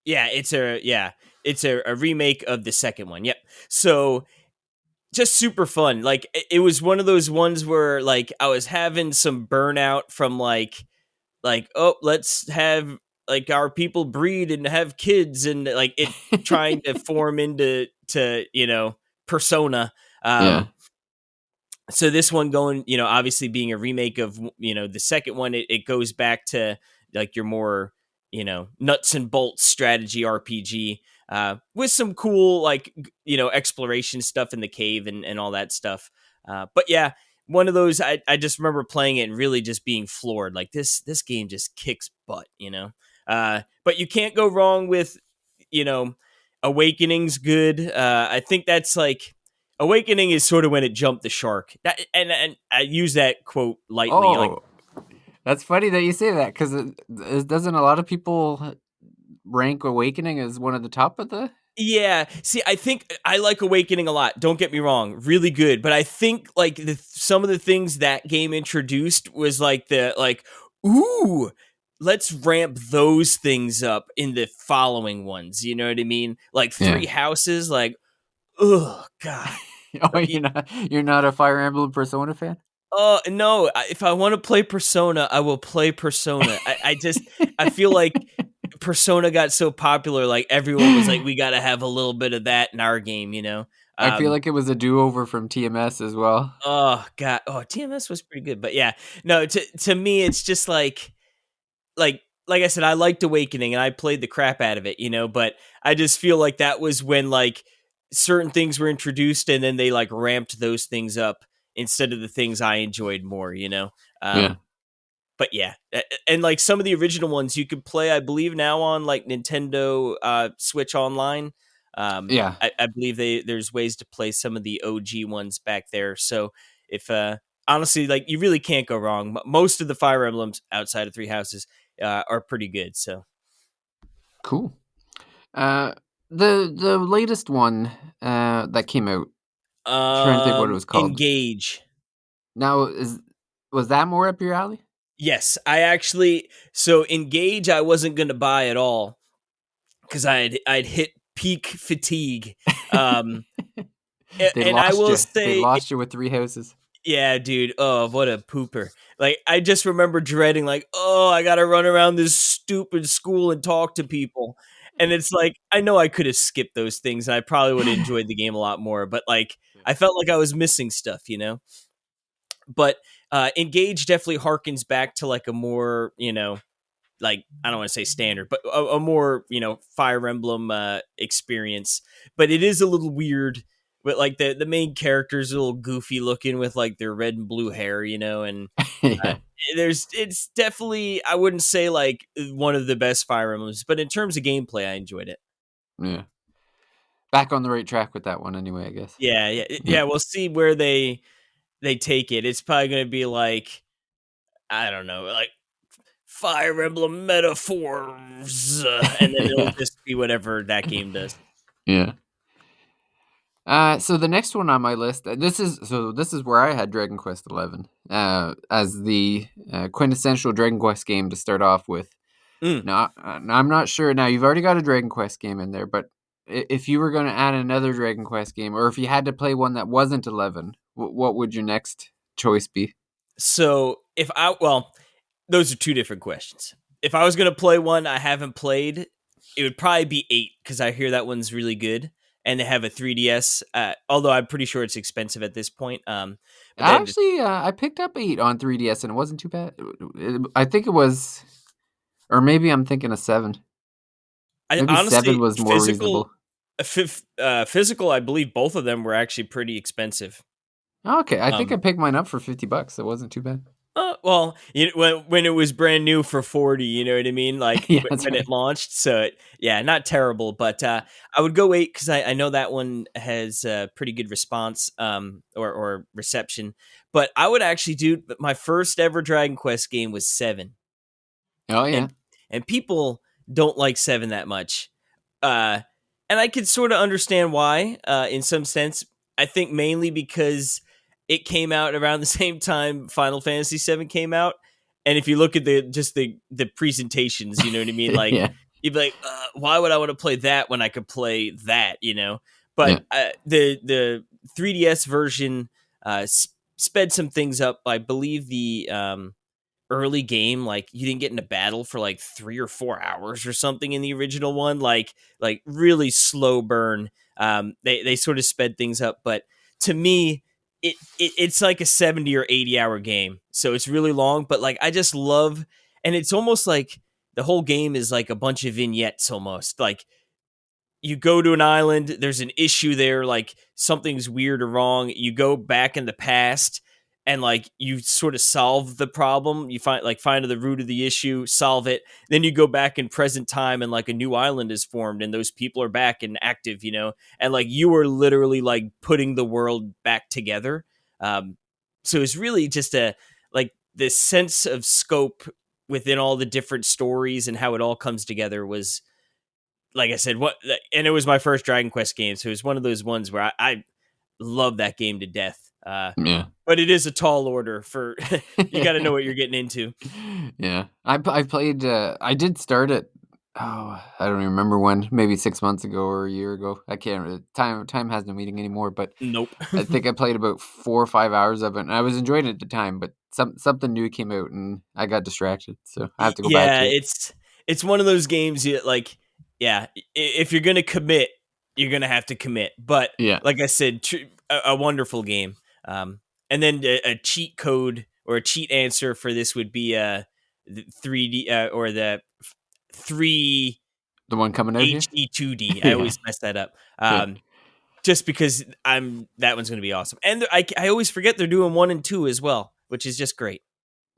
Speaker 2: it's a remake of the second one. Yep. So just super fun. Like it was one of those ones where like I was having some burnout from like oh let's have like our people breed and have kids and like it trying to form into to persona.
Speaker 1: Yeah.
Speaker 2: So this one going, obviously being a remake of, the second one, it goes back to like your more, nuts and bolts strategy RPG, with some cool, like, exploration stuff in the cave and all that stuff. But yeah, one of those, I just remember playing it and really just being floored. Like this game just kicks butt. But you can't go wrong with, you know, Awakening's good. I think that's like, Awakening is sort of when it jumped the shark. And I use that quote lightly. Like,
Speaker 1: Oh, that's funny that you say that because doesn't a lot of people rank Awakening as one of the top of the?
Speaker 2: yeah. See, I think I like Awakening a lot. Don't get me wrong, really good. But I think like some of the things that game introduced was like ooh, let's ramp those things up in the following ones. You know what I mean? Like
Speaker 1: Yeah.
Speaker 2: Three Houses. Like, oh god.
Speaker 1: Oh, you're not a Fire Emblem Persona fan?
Speaker 2: No. If I want to play Persona, I will play Persona. I feel like Persona got so popular, like everyone was like, we got to have a little bit of that in our game.
Speaker 1: I feel
Speaker 2: Um,
Speaker 1: like it was a do-over from TMS as well.
Speaker 2: oh god, TMS was pretty good, but yeah, no. To me, it's just like like I said, I liked Awakening and I played the crap out of it. But I just feel like that was when like certain things were introduced and then they like ramped those things up instead of the things I enjoyed more.
Speaker 1: Yeah.
Speaker 2: But yeah, and like some of the original ones you could play, I believe now on like Nintendo Switch Online.
Speaker 1: Yeah.
Speaker 2: I believe there's ways to play some of the OG ones back there. So if honestly, like you really can't go wrong. Most of the Fire Emblems outside of Three Houses are pretty good. So
Speaker 1: Cool. Uh, the latest one that came out. Trying to think what it was called.
Speaker 2: Engage.
Speaker 1: Now was that more up your alley?
Speaker 2: Yes, I actually so Engage I wasn't going to buy at all because I'd hit peak fatigue. Um,
Speaker 1: They
Speaker 2: and I
Speaker 1: lost
Speaker 2: will
Speaker 1: you. They
Speaker 2: say,
Speaker 1: lost you with Three Houses.
Speaker 2: yeah, dude. Oh, what a pooper. Like, I just remember dreading, like, oh, I got to run around this stupid school and talk to people. And it's like, I know I could have skipped those things and I probably would have enjoyed the game a lot more, but like, I felt like I was missing stuff. But Engage definitely harkens back to like a more, like I don't want to say standard, but a more Fire Emblem experience. But it is a little weird. But like the main characters a little goofy looking with like their red and blue hair, and uh,
Speaker 1: Yeah.
Speaker 2: it's definitely I wouldn't say like one of the best Fire Emblems, but in terms of gameplay, I enjoyed it.
Speaker 1: Yeah. Back on the right track with that one anyway, I guess.
Speaker 2: Yeah, yeah,
Speaker 1: Yeah.
Speaker 2: yeah. We'll see where they take it. It's probably going to be like I don't know, like Fire Emblem metaphors, and then it'll
Speaker 1: Yeah.
Speaker 2: just be whatever that game does.
Speaker 1: Yeah. So the next one on my list, this is where I had Dragon Quest XI as the quintessential Dragon Quest game to start off with.
Speaker 2: Mm.
Speaker 1: Now, I'm not sure. Now you've already got a Dragon Quest game in there, but if you were going to add another Dragon Quest game, or if you had to play one that wasn't 11, what would your next choice be?
Speaker 2: So those are two different questions. If I was gonna play one I haven't played, it would probably be 8 because I hear that one's really good, and they have a 3DS. Although I'm pretty sure it's expensive at this point. But then
Speaker 1: Actually, I picked up 8 on 3DS and it wasn't too bad. I think it was, or maybe I'm thinking of 7.
Speaker 2: I
Speaker 1: Maybe 7
Speaker 2: honestly
Speaker 1: was more reasonable.
Speaker 2: physical, I believe both of them were actually pretty expensive.
Speaker 1: Okay, I think I
Speaker 2: Um,
Speaker 1: picked mine up for $50. It wasn't too bad.
Speaker 2: well, when it was brand new for 40, you know what I mean? Like
Speaker 1: Yeah, that's
Speaker 2: when it
Speaker 1: right.
Speaker 2: launched. So yeah, not terrible, but I would go 8 because I know that one has a pretty good response, or reception. But I would actually do my first ever Dragon Quest game was 7,
Speaker 1: Oh yeah.
Speaker 2: and people don't like 7 that much. Uh, and I could sort of understand why, in some sense. I think mainly because it came out around the same time Final Fantasy VII came out, and if you look at the presentations, you know what I mean. Like,
Speaker 1: Yeah.
Speaker 2: you'd be like, why would I want to play that when I could play that? But
Speaker 1: Yeah.
Speaker 2: the 3DS version sped some things up. I believe the early game, like you didn't get into battle for like 3 or 4 hours or something in the original one, like really slow burn. They sort of sped things up, but to me, it's like a 70 or 80 hour game, so it's really long. But like I just love, and it's almost like the whole game is like a bunch of vignettes, almost like you go to an island, there's an issue there, like something's weird or wrong. You go back in the past and like you sort of solve the problem. You find the root of the issue, solve it. Then you go back in present time and like a new island is formed and those people are back and active, and like you are literally like putting the world back together. Um, so it's really just a like this sense of scope within all the different stories and how it all comes together was, like I said, and it was my first Dragon Quest game, so it was one of those ones where I love that game to death.
Speaker 1: Yeah.
Speaker 2: But it is a tall order for you got to know what you're getting into.
Speaker 1: Yeah. I played, I did start it, oh, I don't even remember when, maybe 6 months ago or a year ago. I can't re time has no meaning anymore, but
Speaker 2: Nope.
Speaker 1: I think I played about 4 or 5 hours of it, and I was enjoying it at the time, but something new came out, and I got distracted, so I have to go back
Speaker 2: Yeah,
Speaker 1: to it.
Speaker 2: it's one of those games you like. Yeah, if you're gonna commit, you're gonna have to commit. But
Speaker 1: Yeah.
Speaker 2: like I said, a wonderful game. And then a cheat code or a cheat answer for this would be the 3D or the three
Speaker 1: The one coming out here?
Speaker 2: HE2D. I
Speaker 1: Yeah.
Speaker 2: always mess that up.
Speaker 1: Yeah.
Speaker 2: Just because that one's going to be awesome. And I always forget they're doing 1 and 2 as well, which is just great.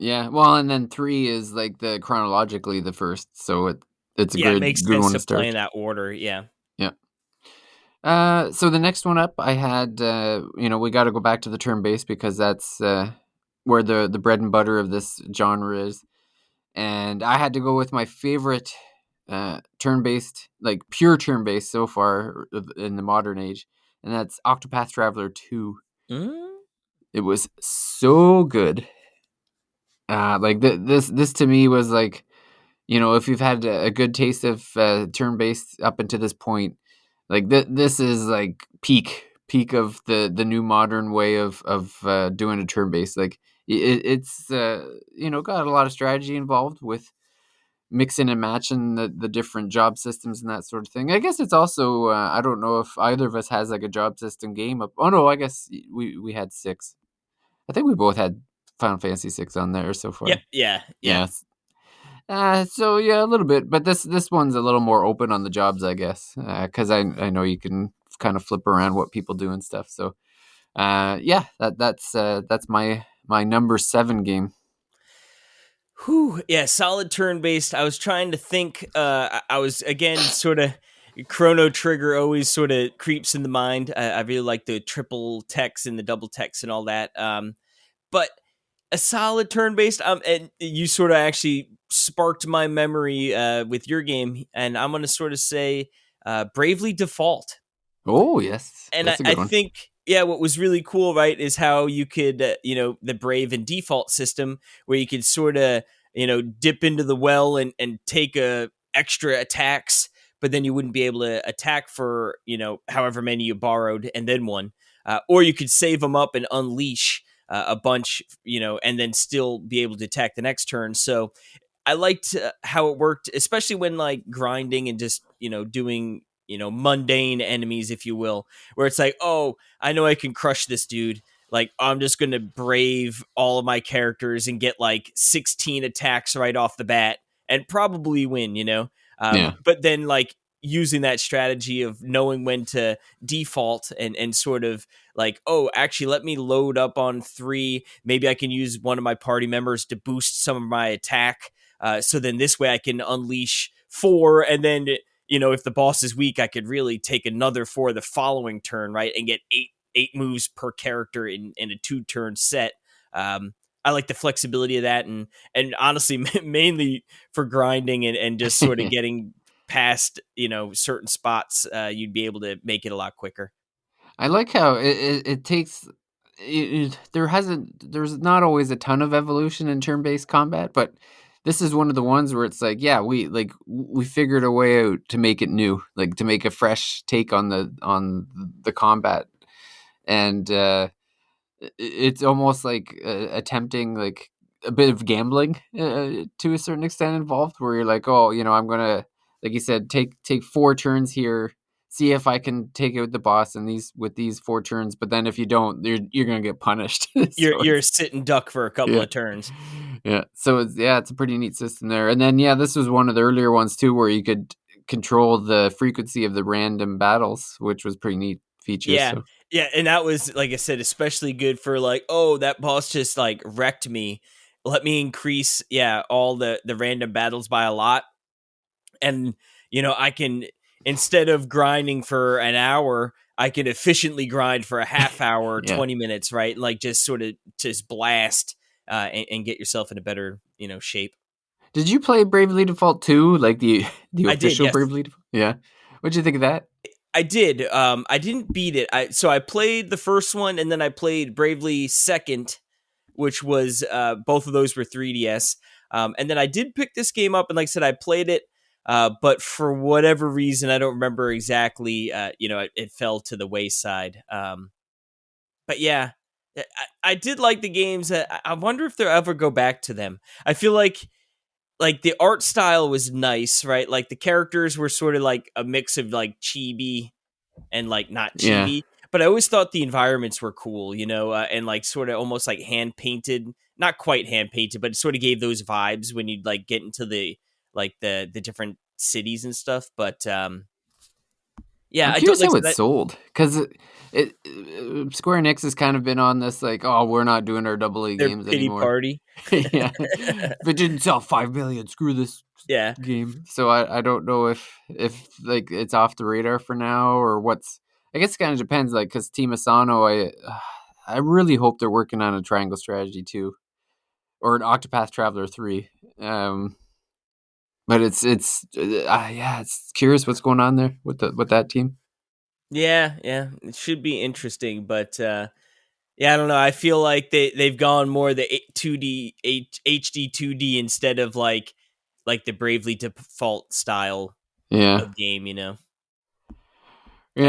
Speaker 1: Yeah, well, and then 3 is, like, the chronologically the first, so it's a
Speaker 2: Yeah, it makes
Speaker 1: good
Speaker 2: sense
Speaker 1: one to
Speaker 2: to play in
Speaker 1: start.
Speaker 2: that order. Yeah.
Speaker 1: Yeah. So the next one up, I had, we gotta go back to the turn-based because that's, where the bread and butter of this genre is, and I had to go with my favorite, turn-based, like, pure turn-based so far in the modern age, and that's Octopath Traveler 2.
Speaker 2: Mm?
Speaker 1: It was so good. Like, this to me was like, if you've had a good taste of, turn-based up until this point, like, this is, like, peak of the new modern way of doing a turn-based, like, it's, got a lot of strategy involved with mixing and matching the different job systems and that sort of thing. I guess it's also, I don't know if either of us has, like, a job system game up. Oh, no, I guess we had 6. I think we both had Final Fantasy 6 on there so
Speaker 2: Yep.
Speaker 1: far.
Speaker 2: Yeah. Yeah.
Speaker 1: Yes. So yeah, a little bit, but this one's a little more open on the jobs, I guess, because I know you can kind of flip around what people do and stuff. So yeah, that's my number 7 game.
Speaker 2: Whew, yeah, solid turn based. I was trying to think. I was again sort of Chrono Trigger always sort of creeps in the mind. I really like the triple text and the double text and all that. But a solid turn based. And you sort of actually sparked my memory with your game, and I'm gonna sort of say Bravely Default.
Speaker 1: Oh yes,
Speaker 2: And
Speaker 1: that's a
Speaker 2: I
Speaker 1: good one.
Speaker 2: think, yeah, what was really cool, right, is how you could, the Brave and default system where you could sort of, dip into the well and take extra attacks, but then you wouldn't be able to attack for, however many you borrowed and then one. Or you could save them up and unleash a bunch, and then still be able to attack the next turn. So I liked how it worked, especially when like grinding and just doing mundane enemies, if you will, where it's like, oh, I know I can crush this dude. Like I'm just gonna brave all of my characters and get like 16 attacks right off the bat and probably win.
Speaker 1: Yeah,
Speaker 2: But then like using that strategy of knowing when to default and sort of like, oh, actually let me load up on 3, maybe I can use one of my party members to boost some of my attack, so then this way I can unleash 4, and then if the boss is weak, I could really take another 4 the following turn, right, and get eight moves per character in a 2-turn set. I like the flexibility of that, and honestly, mainly for grinding and just sort of getting past certain spots, you'd be able to make it a lot quicker.
Speaker 1: I like how it takes. There's not always a ton of evolution in turn-based combat, but this is one of the ones where it's like, yeah, we figured a way out to make it new, like to make a fresh take on the combat, and it's almost like attempting like a bit of gambling to a certain extent involved, where you're like, oh, I'm gonna, like you said, take 4 turns here, see if I can take out the boss in these with these 4 turns, but then if you don't, you're gonna get punished. So
Speaker 2: You're
Speaker 1: it's,
Speaker 2: sitting duck for a couple
Speaker 1: yeah.
Speaker 2: of turns.
Speaker 1: Yeah. So it's a pretty neat system there. And then this was one of the earlier ones too where you could control the frequency of the random battles, which was pretty neat feature.
Speaker 2: Yeah.
Speaker 1: So
Speaker 2: Yeah, and that was, like I said, especially good for like, oh, that boss just like wrecked me. Let me increase, all the random battles by a lot. And I can, instead of grinding for an hour, I can efficiently grind for a half hour,
Speaker 1: yeah.
Speaker 2: 20 minutes, right? Like just sort of just blast and get yourself in a better, shape.
Speaker 1: Did you play Bravely Default 2, like the
Speaker 2: I did,
Speaker 1: official
Speaker 2: yes.
Speaker 1: Bravely Default? Yeah. What'd you think of that?
Speaker 2: I did. I didn't beat it. I played the first one and then I played Bravely Second, which was both of those were 3DS. And then I did pick this game up, and like I said, I played it, but for whatever reason, I don't remember exactly. It fell to the wayside. But yeah, I did like the games. I wonder if they'll ever go back to them. I feel like the art style was nice, right? Like the characters were sort of like a mix of like chibi and like not
Speaker 1: Yeah.
Speaker 2: chibi. But I always thought the environments were cool, and like sort of almost like hand painted, not quite hand painted, but it sort of gave those vibes when you'd like get into the different cities and stuff. But yeah,
Speaker 1: I'm
Speaker 2: I don't
Speaker 1: curious
Speaker 2: like
Speaker 1: how it
Speaker 2: that.
Speaker 1: sold, because Square Enix has kind of been on this like, oh, we're not doing our double A
Speaker 2: Their
Speaker 1: games
Speaker 2: pity
Speaker 1: anymore.
Speaker 2: party.
Speaker 1: Yeah, if it didn't sell 5 million, screw this
Speaker 2: Yeah,
Speaker 1: game. So I don't know if like it's off the radar for now or what's. I guess it kind of depends. Like, because Team Asano, I really hope they're working on a Triangle Strategy 2 or an Octopath Traveler 3. Um, but it's curious what's going on there with that team.
Speaker 2: yeah. It should be interesting, but yeah, I don't know. I feel like they've gone more the 2D HD 2D instead of like the Bravely Default style
Speaker 1: Yeah,
Speaker 2: of game,
Speaker 1: yeah,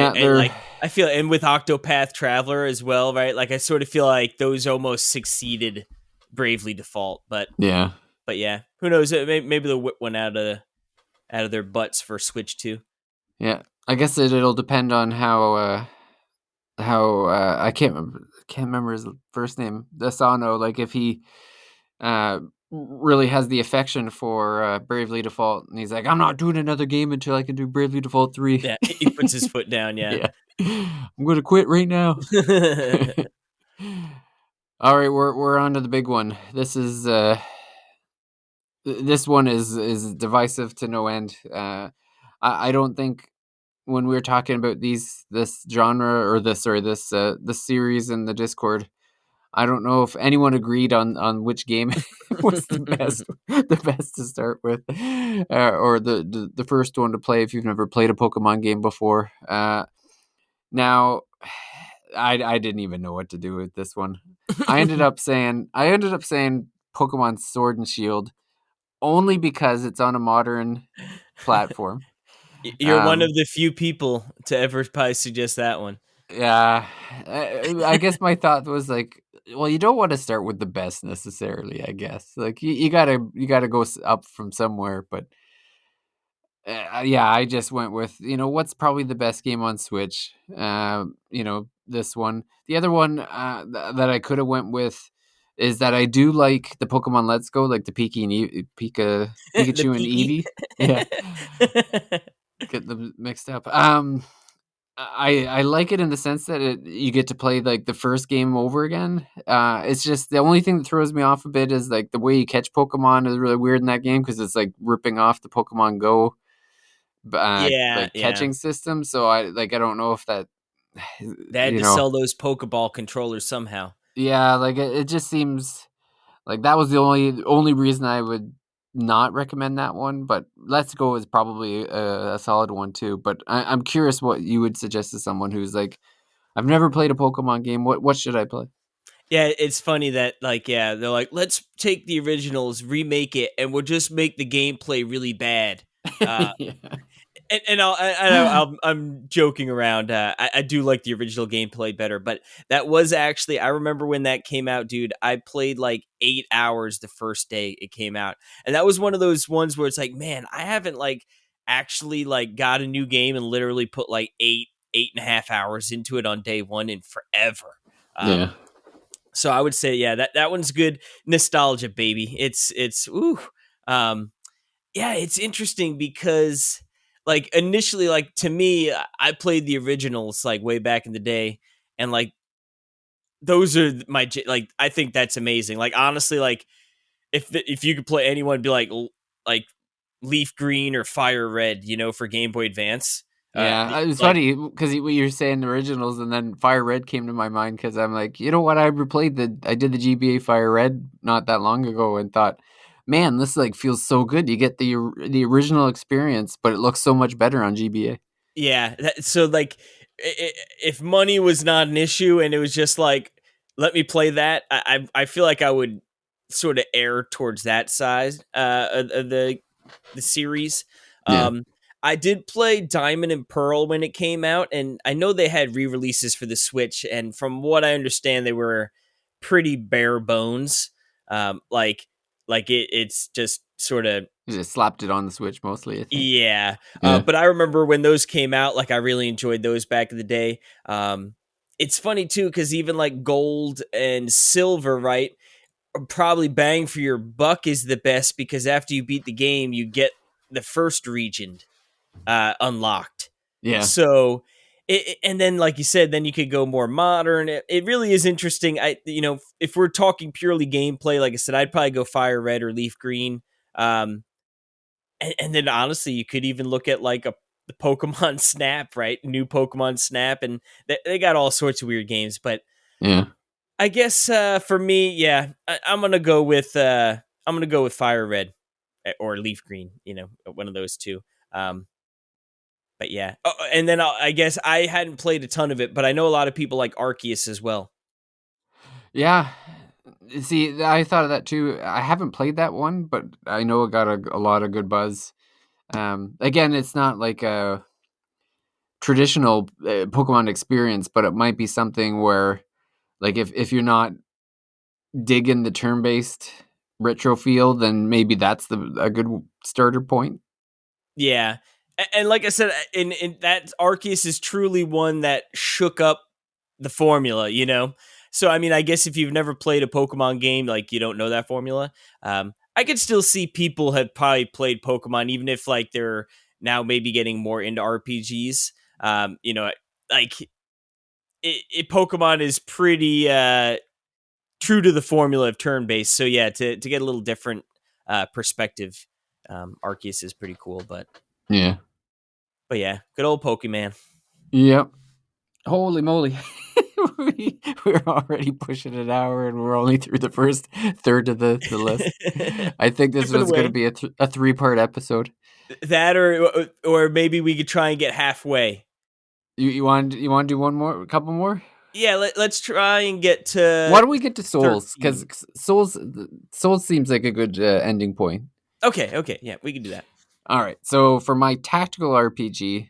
Speaker 2: and
Speaker 1: they're
Speaker 2: like I feel, and with Octopath Traveler as well, right? Like I sort of feel like those almost succeeded Bravely Default,
Speaker 1: yeah.
Speaker 2: but yeah, who knows? Maybe they'll whip one out of their butts for Switch 2.
Speaker 1: Yeah, I guess it'll depend on how I can't remember his first name. Asano, like if he uh really has the affection for Bravely Default, and he's like, I'm not doing another game until I can do Bravely Default 3.
Speaker 2: Yeah, he puts his foot down. Yeah.
Speaker 1: Yeah, I'm gonna quit right now. All right, we're on to the big one. This one is divisive to no end. I don't think when we were talking about this genre or this series in the Discord, I don't know if anyone agreed on which game was the best to start with, or the first one to play if you've never played a Pokemon game before. Now, I didn't even know what to do with this one. I ended up saying Pokemon Sword and Shield only because it's on a modern platform.
Speaker 2: You're one of
Speaker 1: Um,
Speaker 2: the few people to ever probably suggest that one.
Speaker 1: yeah, I guess my thought was like, well, you don't want to start with the best necessarily. I guess like you gotta go up from somewhere. But yeah, I just went with what's probably the best game on Switch. This one. The other one that I could have went with is that I do like the Pokemon Let's Go, like the
Speaker 2: The
Speaker 1: Pikachu and
Speaker 2: Peaky.
Speaker 1: Eevee. Yeah, get them mixed up. I like it in the sense that you get to play like the first game over again. It's just the only thing that throws me off a bit is like the way you catch Pokemon is really weird in that game because it's like ripping off the Pokemon Go
Speaker 2: Yeah,
Speaker 1: like
Speaker 2: yeah.
Speaker 1: catching system. So I don't know if that
Speaker 2: They had
Speaker 1: you
Speaker 2: to
Speaker 1: know
Speaker 2: sell those Pokeball controllers somehow.
Speaker 1: yeah, like it just seems like that was the only reason I would not recommend that one. But Let's Go is probably a solid one too. But I'm curious what you would suggest to someone who's like, I've never played a Pokemon game. What should I play?
Speaker 2: Yeah, it's funny that like yeah, they're like, let's take the originals, remake it, and we'll just make the gameplay really bad. Uh,
Speaker 1: Yeah.
Speaker 2: and I know I'm joking around. I do like the original gameplay better, but that was actually I remember when that came out, dude. I played like 8 hours the first day it came out, and that was one of those ones where it's like, man, I haven't like actually like got a new game and literally put like 8.5 hours into it on day one in forever.
Speaker 1: Yeah.
Speaker 2: So I would say, yeah, that one's good nostalgia, baby. It's ooh. Um, yeah, it's interesting because like initially like to me I played the originals like way back in the day and like those are like I think that's amazing. Like honestly like if you could play anyone be like Leaf Green or Fire Red, you know, for Game Boy Advance.
Speaker 1: Yeah, it was
Speaker 2: Like
Speaker 1: funny because you were saying originals, and then Fire Red came to my mind because I'm like, you know what? I did the GBA Fire Red not that long ago, and thought, man, this like feels so good. You get the original experience, but it looks so much better on GBA.
Speaker 2: yeah, so like if money was not an issue and it was just like let me play that, I feel like I would sort of err towards that side of the series.
Speaker 1: Yeah,
Speaker 2: Um, I did play Diamond and Pearl when it came out, and I know they had re-releases for the Switch, and from what I understand, they were pretty bare bones. Like it's just sort of
Speaker 1: you just slapped it on the Switch mostly, I think.
Speaker 2: yeah,
Speaker 1: Yeah,
Speaker 2: but I remember when those came out, like I really enjoyed those back in the day. It's funny too because even like gold and silver, right? Probably bang for your buck is the best because after you beat the game, you get the first region unlocked.
Speaker 1: yeah,
Speaker 2: So, and then like you said, then you could go more modern. It really is interesting. If we're talking purely gameplay, like I said, I'd probably go Fire Red or Leaf Green. Um, and then honestly, you could even look at like the Pokemon Snap, right? New Pokemon Snap, and they got all sorts of weird games. But
Speaker 1: yeah,
Speaker 2: I guess for me, yeah, I'm gonna go with Fire Red or Leaf Green. You know, one of those two. Um, but yeah, and then I guess I hadn't played a ton of it, but I know a lot of people like Arceus as well.
Speaker 1: yeah. See, I thought of that too. I haven't played that one, but I know it got a lot of good buzz. Again, it's not like a traditional Pokemon experience, but it might be something where, like, if you're not digging the turn based retro feel, then maybe that's a good starter point.
Speaker 2: Yeah, and like I said, in that Arceus is truly one that shook up the formula, you know. So I mean, I guess if you've never played a Pokemon game, like you don't know that formula, I could still see people have probably played Pokemon, even if like they're now maybe getting more into RPGs. You know, like Pokemon is pretty true to the formula of turn based. So yeah, to get a little different perspective, Arceus is pretty cool.
Speaker 1: Yeah.
Speaker 2: But yeah, good old Pokemon.
Speaker 1: Yep. Holy moly. We're already pushing an hour and we're only through the first third of the list. I think this
Speaker 2: Chipping
Speaker 1: was going to
Speaker 2: away.
Speaker 1: be a three-part episode.
Speaker 2: That or maybe we could try and get halfway.
Speaker 1: You want to do one more, a couple more?
Speaker 2: Yeah, let's try and get
Speaker 1: Why
Speaker 2: to
Speaker 1: don't we get to Souls? Because
Speaker 2: 13.
Speaker 1: Souls seems like a good ending point.
Speaker 2: Okay, yeah, we can do that.
Speaker 1: All right. So for my tactical RPG,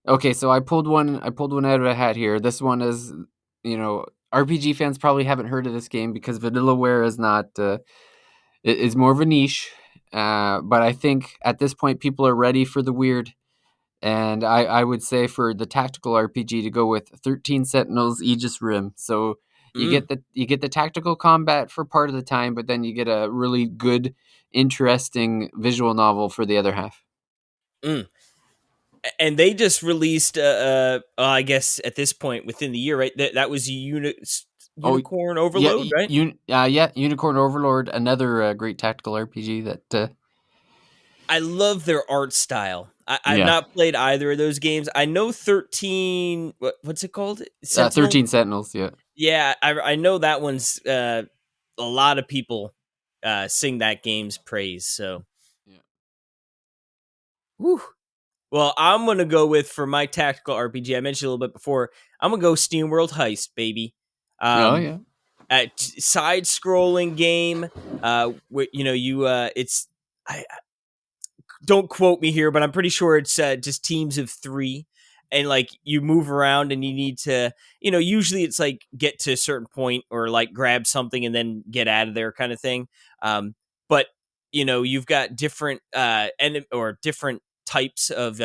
Speaker 1: okay, so I pulled one out of a hat here. This one is, RPG fans probably haven't heard of this game because Vanillaware is not is more of a niche. But I think at this point people are ready for the weird, and I would say for the tactical RPG to go with 13 Sentinels Aegis Rim. So
Speaker 2: Mm,
Speaker 1: you get the tactical combat for part of the time, but then you get a really good, interesting visual novel for the other half.
Speaker 2: mm. And they just released, I guess at this point within the year, right? That was
Speaker 1: Oh,
Speaker 2: Unicorn
Speaker 1: yeah,
Speaker 2: Overload, right?
Speaker 1: yeah, Unicorn Overlord, another great tactical RPG that
Speaker 2: I love their art style. I've
Speaker 1: yeah,
Speaker 2: not played either of those games. I know 13. What's it called? Sentinel.
Speaker 1: 13 Sentinels, yeah.
Speaker 2: Yeah, I know that one's. A lot of people sing that game's praise. So,
Speaker 1: Yeah.
Speaker 2: whew. Well, I'm gonna go with for my tactical RPG. I mentioned a little bit before. I'm gonna go SteamWorld Heist, baby.
Speaker 1: Oh
Speaker 2: Um,
Speaker 1: yeah.
Speaker 2: Side scrolling game. Where it's I don't quote me here, but I'm pretty sure it's just teams of three, and like you move around and you need to, usually it's like get to a certain point or like grab something and then get out of there kind of thing. Um, but you've got different or different types of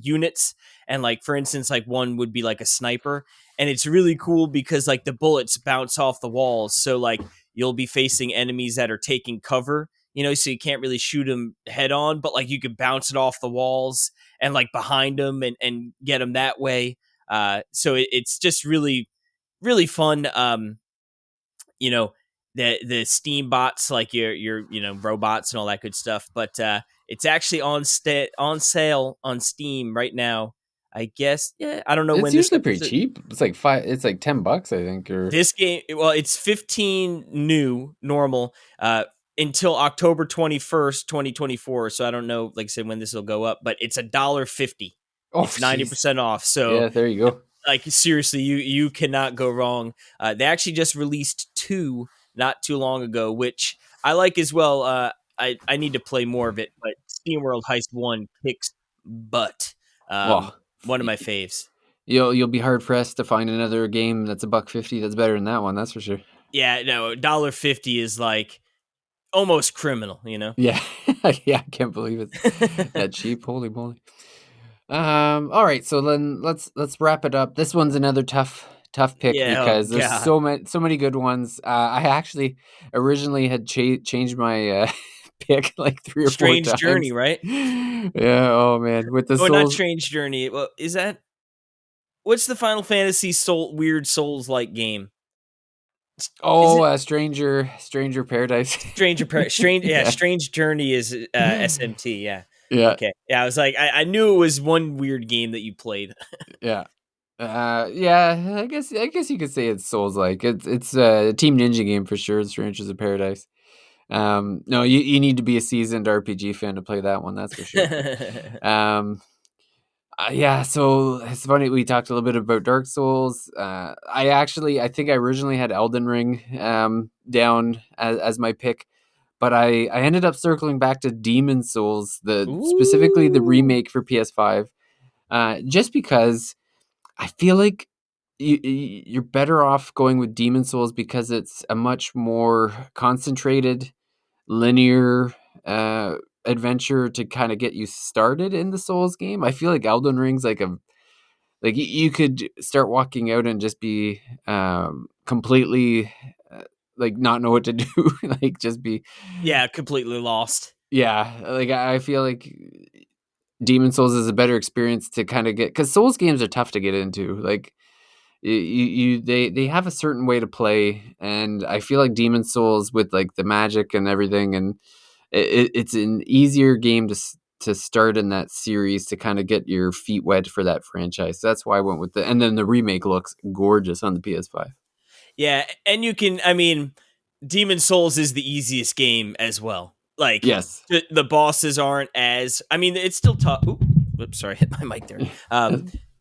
Speaker 2: units, and like for instance, like one would be like a sniper, and it's really cool because like the bullets bounce off the walls, so like you'll be facing enemies that are taking cover, so you can't really shoot them head on, but like you can bounce it off the walls and like behind them and get them that way. So it's just really, really fun. You know, the Steam bots, like your robots and all that good stuff. But it's actually on sale on Steam right now. I guess, yeah. I don't know
Speaker 1: It's
Speaker 2: when this
Speaker 1: usually pretty
Speaker 2: episode.
Speaker 1: cheap. It's like five. It's like $10, I think. Or
Speaker 2: This game, well, it's 15 new normal until October 21st, 2024. So I don't know, like I said, when this will go up, but it's $1.50.
Speaker 1: oh,
Speaker 2: It's
Speaker 1: jeez.
Speaker 2: 90% off. So
Speaker 1: Yeah, there you go.
Speaker 2: like seriously, you cannot go wrong. They actually just released two not too long ago, which I like as well. I need to play more of it, but SteamWorld Heist 1 kicks butt.
Speaker 1: Well,
Speaker 2: One of my faves.
Speaker 1: you'll be hard pressed to find another game that's $1.50 that's better than that one. That's for sure.
Speaker 2: Yeah, no, $1.50 is like almost criminal, you know?
Speaker 1: Yeah, yeah. I can't believe it's that cheap. Holy moly. All right, so then let's wrap it up. This one's another tough pick
Speaker 2: Yeah, oh
Speaker 1: because there's
Speaker 2: god.
Speaker 1: so many good ones. I actually originally had changed my pick like 3 or 4
Speaker 2: Strange Journey,
Speaker 1: times.
Speaker 2: right?
Speaker 1: Yeah. Oh man, with the
Speaker 2: Or not
Speaker 1: souls.
Speaker 2: Strange Journey. Well, is that what's the Final Fantasy weird Souls like game? Is
Speaker 1: Oh,
Speaker 2: it
Speaker 1: Stranger Paradise.
Speaker 2: Strange? Yeah,
Speaker 1: Yeah.
Speaker 2: Strange Journey is SMT. Yeah.
Speaker 1: Yeah.
Speaker 2: Okay. Yeah, I was like, I knew it was one weird game that you played.
Speaker 1: Yeah. Yeah, I guess you could say it's Souls like. It's a Team Ninja game for sure, Strangers of Paradise. No, you need to be a seasoned RPG fan to play that one, that's for sure. Um, yeah, so it's funny we talked a little bit about Dark Souls. I think I originally had Elden Ring down as my pick, but I ended up circling back to Demon Souls, specifically the
Speaker 2: Ooh.
Speaker 1: remake for PS5, just because I feel like you're better off going with Demon Souls because it's a much more concentrated, linear uh, adventure to kind of get you started in the Souls game. I feel like Elden Ring's like you could start walking out and just be completely like not know what to do, like just be
Speaker 2: Yeah, completely lost.
Speaker 1: yeah. Like I feel like Demon Souls is a better experience to kind of get because Souls games are tough to get into. Like they have a certain way to play, and I feel like Demon Souls with like the magic and everything, and it's an easier game to start in that series to kind of get your feet wet for that franchise. So that's why I went with and then the remake looks gorgeous on the PS5.
Speaker 2: Yeah, and you can, I mean, Demon Souls is the easiest game as well. Like
Speaker 1: Yes.
Speaker 2: the bosses aren't as, I mean, it's still tough. Oops, sorry, hit my mic there.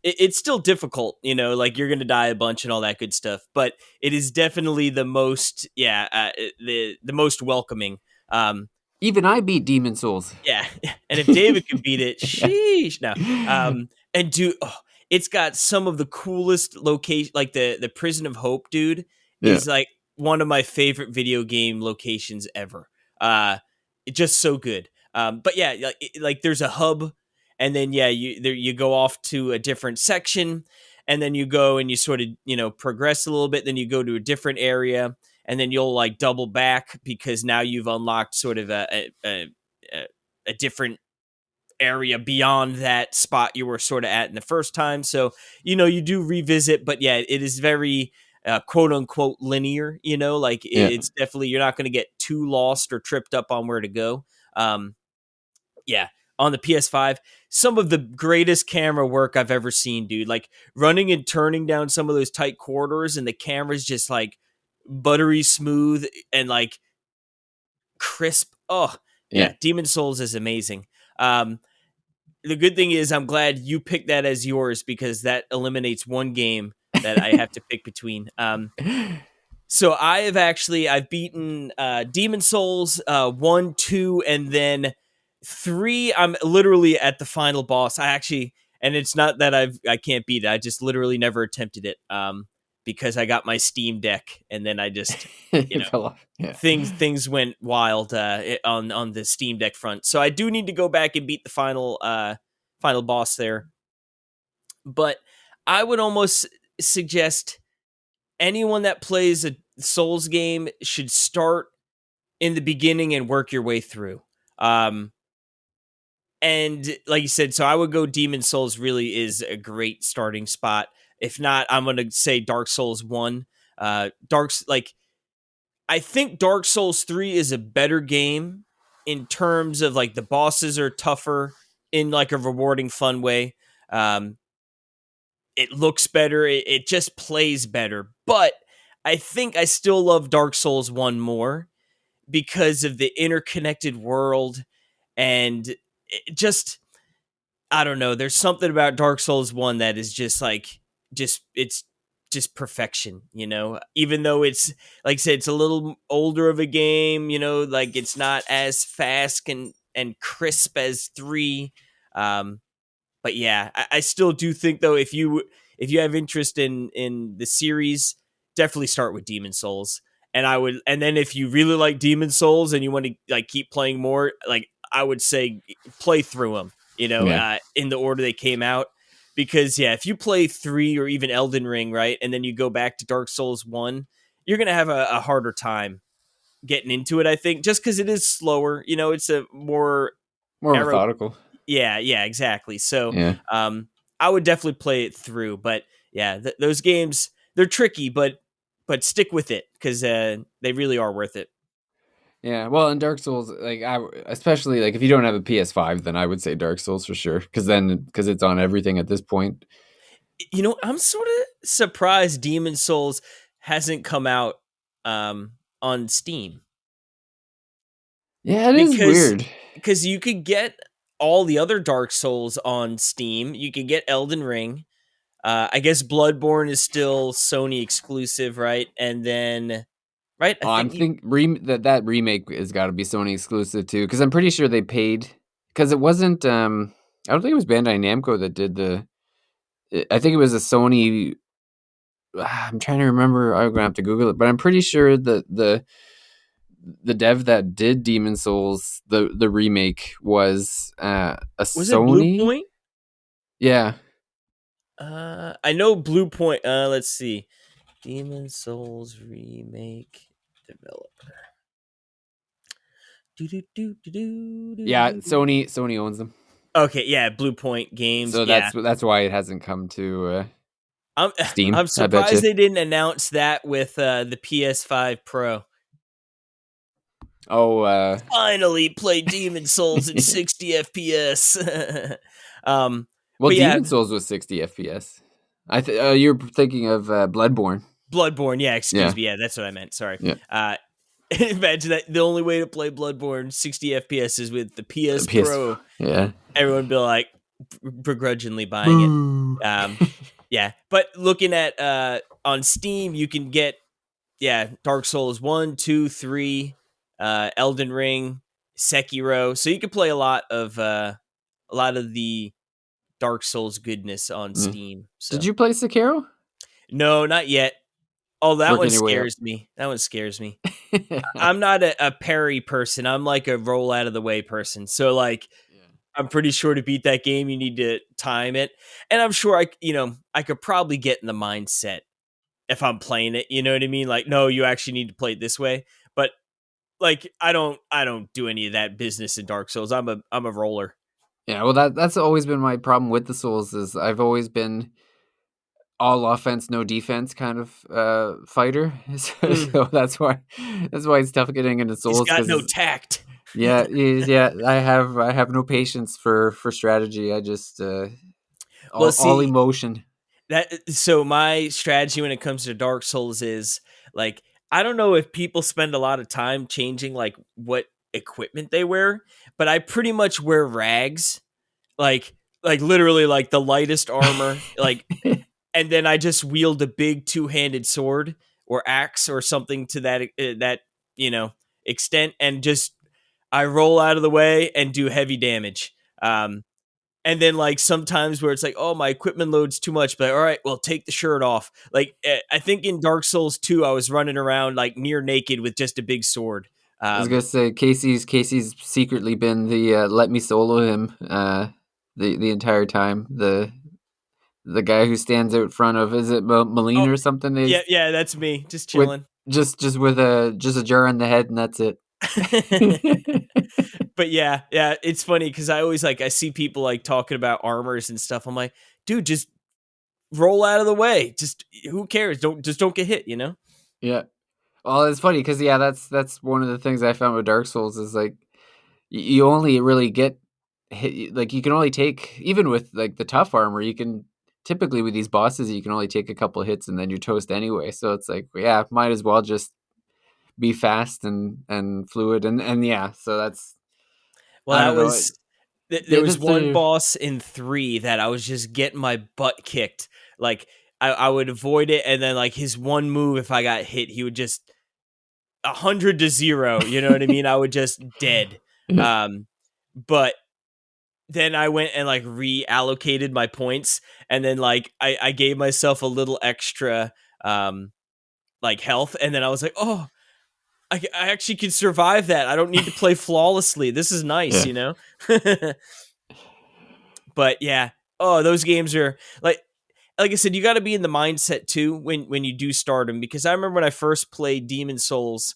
Speaker 2: It's still difficult, like you're gonna die a bunch and all that good stuff. But it is definitely the most, yeah, the most welcoming. Um,
Speaker 1: Even I beat Demon Souls.
Speaker 2: yeah, and if David can beat it,
Speaker 1: Yeah.
Speaker 2: sheesh. No, and dude, it's got some of the coolest location. Like the Prison of Hope, dude,
Speaker 1: Yeah.
Speaker 2: is like one of my favorite video game locations ever. It's just so good. But yeah, like there's a hub, and then yeah, you go off to a different section, and then you go and you sort of progress a little bit. Then you go to a different area, and then you'll like double back because now you've unlocked sort of a different area beyond that spot you were sort of at in the first time. So, you do revisit, but yeah, it is very quote unquote linear, like
Speaker 1: Yeah.
Speaker 2: it's definitely, you're not going to get too lost or tripped up on where to go. Yeah. On the PS5, some of the greatest camera work I've ever seen, dude. Like running and turning down some of those tight corridors, and the camera's just like buttery smooth and like crisp. Oh,
Speaker 1: Yeah.
Speaker 2: yeah, Demon Souls is amazing. Um, the good thing is I'm glad you picked that as yours because that eliminates one game that I have to pick between. So I've beaten Demon Souls 1, 2, and then 3. I'm literally at the final boss. And it's not that I can't beat it. I just literally never attempted it because I got my Steam Deck, and then I just, you
Speaker 1: It
Speaker 2: know,
Speaker 1: fell off. Yeah.
Speaker 2: things went wild on the Steam Deck front. So I do need to go back and beat the final boss there. But I would almost suggest anyone that plays a Souls game should start in the beginning and work your way through. Um, and like you said, so I would go Demon Souls really is a great starting spot. If not, I'm going to say Dark Souls 1. Like I think Dark Souls 3 is a better game in terms of like the bosses are tougher in like a rewarding fun way. Um, it looks better, it just plays better. But I think I still love Dark Souls 1 more because of the interconnected world and it just I don't know, there's something about Dark Souls 1 that is just like it's just perfection, you know? Even though it's like I said it's a little older of a game, you know, like it's not as fast and crisp as 3. Um but yeah, I still do think though if you have interest in the series, definitely start with Demon Souls. And then if you really like Demon Souls and you want to like keep playing more, like I would say play through them, you know,
Speaker 1: Yeah.
Speaker 2: in the order they came out. Because yeah, if you play 3 or even Elden Ring, right, and then you go back to Dark Souls 1, you're gonna have a harder time getting into it. I think just because it is slower, you know, it's a more
Speaker 1: More
Speaker 2: arrow
Speaker 1: methodical.
Speaker 2: yeah, exactly. So,
Speaker 1: Yeah.
Speaker 2: I would definitely play it through, but yeah, those games they're tricky, but stick with it because they really are worth it.
Speaker 1: Yeah, well, in Dark Souls, like especially like if you don't have a PS5, then I would say Dark Souls for sure, because it's on everything at this point.
Speaker 2: You know, I'm sort of surprised Demon Souls hasn't come out on Steam
Speaker 1: Yeah, it is
Speaker 2: because
Speaker 1: weird.
Speaker 2: you could get all the other Dark Souls on Steam. You could get Elden Ring. I guess Bloodborne is still Sony exclusive, right? And then right, I
Speaker 1: I'm
Speaker 2: think you
Speaker 1: think that remake has got to be Sony exclusive too, because I'm pretty sure they paid because it wasn't. I don't think it was Bandai Namco that did the. I think it was a Sony. I'm trying to remember. I'm gonna have to Google it, but I'm pretty sure that the dev that did Demon Souls, the remake, was a
Speaker 2: was it Blue
Speaker 1: Sony.
Speaker 2: Point?
Speaker 1: Yeah.
Speaker 2: I know Blue Point. Let's see. Demon Souls remake developer. Do do do do do do
Speaker 1: Yeah,
Speaker 2: do do.
Speaker 1: Sony owns them,
Speaker 2: Okay, yeah, Blue Point Games.
Speaker 1: so
Speaker 2: Yeah,
Speaker 1: that's why it hasn't come to
Speaker 2: I'm
Speaker 1: Steam.
Speaker 2: I'm
Speaker 1: I bet you.
Speaker 2: surprised they didn't announce that with the PS5 Pro.
Speaker 1: Oh,
Speaker 2: Finally, play Demon Souls at 60 FPS. um,
Speaker 1: well,
Speaker 2: but yeah,
Speaker 1: Demon Souls was 60 FPS. You're thinking of Bloodborne.
Speaker 2: Bloodborne. Yeah,
Speaker 1: Yeah,
Speaker 2: excuse me. Yeah, that's what I meant. Sorry.
Speaker 1: yeah.
Speaker 2: Imagine that the only way to play Bloodborne 60 FPS is with the PS
Speaker 1: PS.
Speaker 2: Pro.
Speaker 1: Yeah.
Speaker 2: Everyone be like begrudgingly buying it.
Speaker 1: Boo.
Speaker 2: Um, yeah, but looking at on Steam, you can get Dark Souls 1, 2, 3, Elden Ring, Sekiro. So you can play a lot of the Dark Souls goodness on
Speaker 1: Yeah.
Speaker 2: Steam.
Speaker 1: Did
Speaker 2: So
Speaker 1: you play Sekiro?
Speaker 2: no, not yet. Oh, that one
Speaker 1: Working your way up.
Speaker 2: scares me. That one scares me. I'm not a parry person. I'm like a roll out of the way person. So like
Speaker 1: Yeah.
Speaker 2: I'm pretty sure to beat that game you need to time it. And I'm sure I could probably get in the mindset if I'm playing it, you know what I mean? Like no, you actually need to play it this way. But like I don't do any of that business in Dark Souls. I'm a roller.
Speaker 1: Yeah, well, that's always been my problem with the Souls is I've always been all offense, no defense kind of fighter.
Speaker 2: Mm,
Speaker 1: So that's why it's tough getting into
Speaker 2: he's
Speaker 1: Souls
Speaker 2: got no
Speaker 1: because
Speaker 2: tact.
Speaker 1: yeah, I have no patience for strategy. I just
Speaker 2: Well,
Speaker 1: all
Speaker 2: see,
Speaker 1: emotion.
Speaker 2: so my strategy when it comes to Dark Souls is like I don't know if people spend a lot of time changing like what equipment they wear, but I pretty much wear rags, like literally like the lightest armor, like and then I just wield a big two-handed sword or axe or something to that you know extent, and just I roll out of the way and do heavy damage. And then like sometimes where it's like, oh, my equipment load's too much, but all right, well, take the shirt off. Like I think in Dark Souls 2, I was running around like near naked with just a big sword.
Speaker 1: I was gonna say Casey's secretly been the let me solo him the entire time. The guy who stands out front of, is it Moline
Speaker 2: Oh,
Speaker 1: or something? They
Speaker 2: yeah, yeah, that's me, just
Speaker 1: with
Speaker 2: chilling.
Speaker 1: just with a jar on the head and that's it.
Speaker 2: But yeah, yeah, it's funny because I always like I see people like talking about armors and stuff. I'm like, dude, just roll out of the way. Just who cares? Don't get hit. You know?
Speaker 1: Yeah. Well, it's funny because yeah, that's one of the things I found with Dark Souls is like you only really get hit, like you can only take, even with like the tough armor, you can typically with these bosses you can only take a couple of hits and then you're toast anyway. So it's like yeah, might as well just be fast and fluid and yeah. So that's
Speaker 2: Well,
Speaker 1: I
Speaker 2: that
Speaker 1: don't know.
Speaker 2: was there was
Speaker 1: That's
Speaker 2: one
Speaker 1: a
Speaker 2: boss in 3 that I was just getting my butt kicked. Like I would avoid it, and then like his one move, if I got hit, he would just 100 to 0. You know what I mean? I would just dead.
Speaker 1: yeah.
Speaker 2: Um, but then I went and like reallocated my points, and then like I gave myself a little extra like health, and then I was like, oh, I actually can survive that. I don't need to play flawlessly. This is nice,
Speaker 1: Yeah.
Speaker 2: you know. But yeah, oh, those games are like I said, you got to be in the mindset too when you do start them, because I remember when I first played Demon Souls,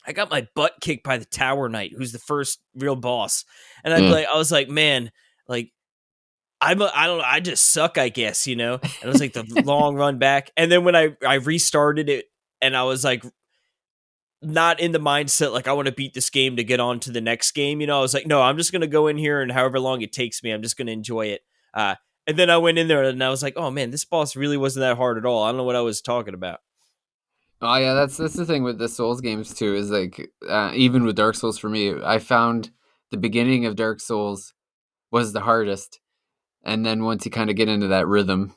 Speaker 2: I got my butt kicked by the Tower Knight, who's the first real boss, and
Speaker 1: Yeah.
Speaker 2: I was like, man, like I don't know, I just suck, I guess, you know. And it was like the long run back, and then when I restarted it, and I was like not in the mindset like I want to beat this game to get on to the next game, you know. I was like, no, I'm just gonna go in here, and however long it takes me, I'm just gonna enjoy it. And then I went in there and I was like, oh man, this boss really wasn't that hard at all. I don't know what I was talking about.
Speaker 1: Oh yeah, that's the thing with the Souls games too. Is like even with Dark Souls for me, I found the beginning of Dark Souls was the hardest, and then once you kind of get into that rhythm,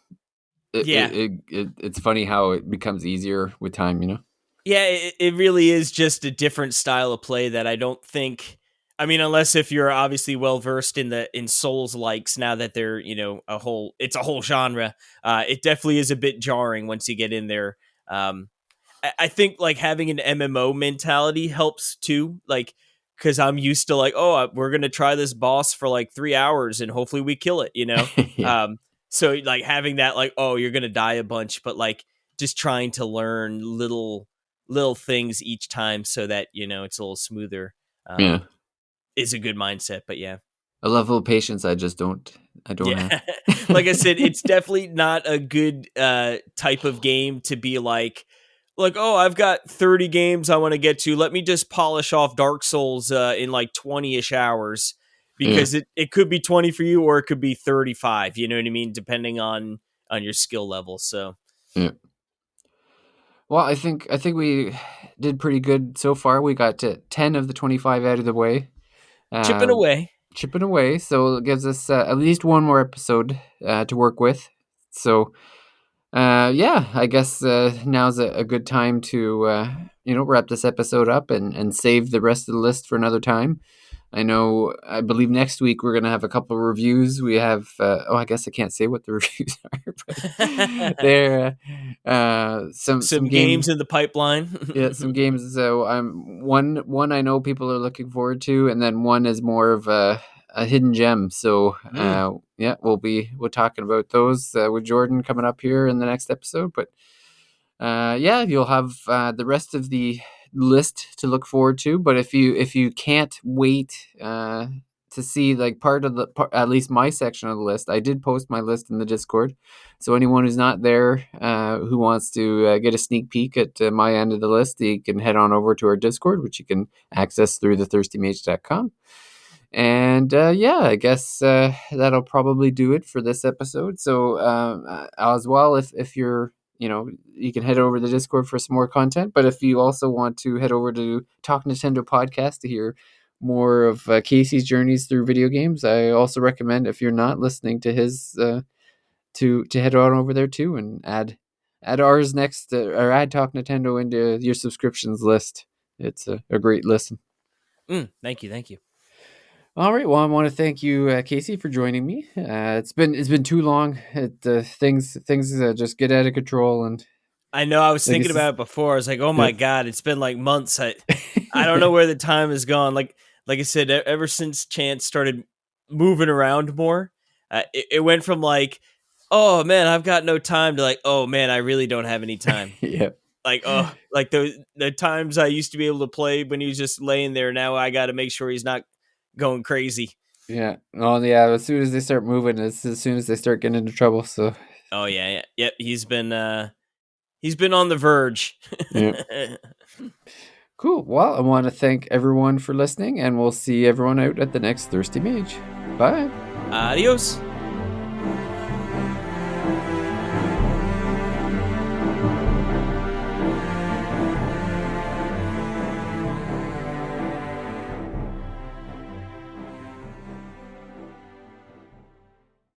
Speaker 2: Yeah,
Speaker 1: it's funny how it becomes easier with time. You know.
Speaker 2: yeah, it really is just a different style of play that I don't think. I mean, unless if you're obviously well versed in the in Souls likes, now that they're it's a whole genre. It definitely is a bit jarring once you get in there. Um, I think like having an MMO mentality helps too. Like, because I'm used to like, oh, we're gonna try this boss for like 3 hours and hopefully we kill it, you know.
Speaker 1: yeah.
Speaker 2: Um, so like having that like, oh, you're gonna die a bunch, but like just trying to learn little things each time so that it's a little smoother.
Speaker 1: Yeah.
Speaker 2: Is a good mindset. But yeah,
Speaker 1: A level of patience I don't
Speaker 2: yeah,
Speaker 1: have.
Speaker 2: like I said, it's definitely not a good type of game to be like, oh, I've got 30 games I want to get to. Let me just polish off Dark Souls in like 20-ish hours,
Speaker 1: yeah.
Speaker 2: because it could be 20 for you or it could be 35, you know what I mean, depending on your skill level. So
Speaker 1: Yeah. Well, I think we did pretty good so far. We got to 10 of the 25 out of the way.
Speaker 2: chipping
Speaker 1: Uh,
Speaker 2: away.
Speaker 1: Chipping away, so it gives us at least one more episode to work with. So, yeah, I guess now's a good time to wrap this episode up and save the rest of the list for another time. I believe next week we're gonna have a couple of reviews. We have I guess I can't say what the reviews are, but they're some
Speaker 2: Some games
Speaker 1: games.
Speaker 2: in the pipeline.
Speaker 1: Yeah, some games. So one I know people are looking forward to, and then one is more of a hidden gem. So
Speaker 2: Mm.
Speaker 1: yeah, we're talking about those with Jordan coming up here in the next episode. But yeah, you'll have the rest of the list to look forward to. But if you can't wait to see like at least my section of the list, I did post my list in the Discord. So anyone who's not there who wants to get a sneak peek at my end of the list, you can head on over to our Discord, which you can access through thethirstymage.com. And yeah, I guess that'll probably do it for this episode. So as well, if you're you can head over to the Discord for some more content. But if you also want to head over to Talk Nintendo podcast to hear more of Casey's journeys through video games, I also recommend, if you're not listening to his to head on over there too and add add ours next, or add Talk Nintendo into your subscriptions list. It's a great listen.
Speaker 2: Thank you, thank you.
Speaker 1: All right. Well, I want to thank you, Casey, for joining me. It's been too long. Things just get out of control, and
Speaker 2: I know I was
Speaker 1: like
Speaker 2: thinking
Speaker 1: it's just,
Speaker 2: about it before. I was like, oh
Speaker 1: yeah.
Speaker 2: my god, it's been like months. I don't know where the time has gone. Like I said, ever since Chance started moving around more, it went from like, oh man, I've got no time to like, oh man, I really don't have any time.
Speaker 1: Yeah.
Speaker 2: Like, oh, like the times I used to be able to play when he was just laying there. Now I got to make sure he's not going crazy.
Speaker 1: Yeah. Oh, yeah. As soon as they start moving, it's as soon as they start getting into trouble. So,
Speaker 2: Oh yeah, yeah, yep. He's been on the verge.
Speaker 1: yeah. Cool. Well, I want to thank everyone for listening, and we'll see everyone out at the next Thirsty Mage. Bye.
Speaker 2: Adios.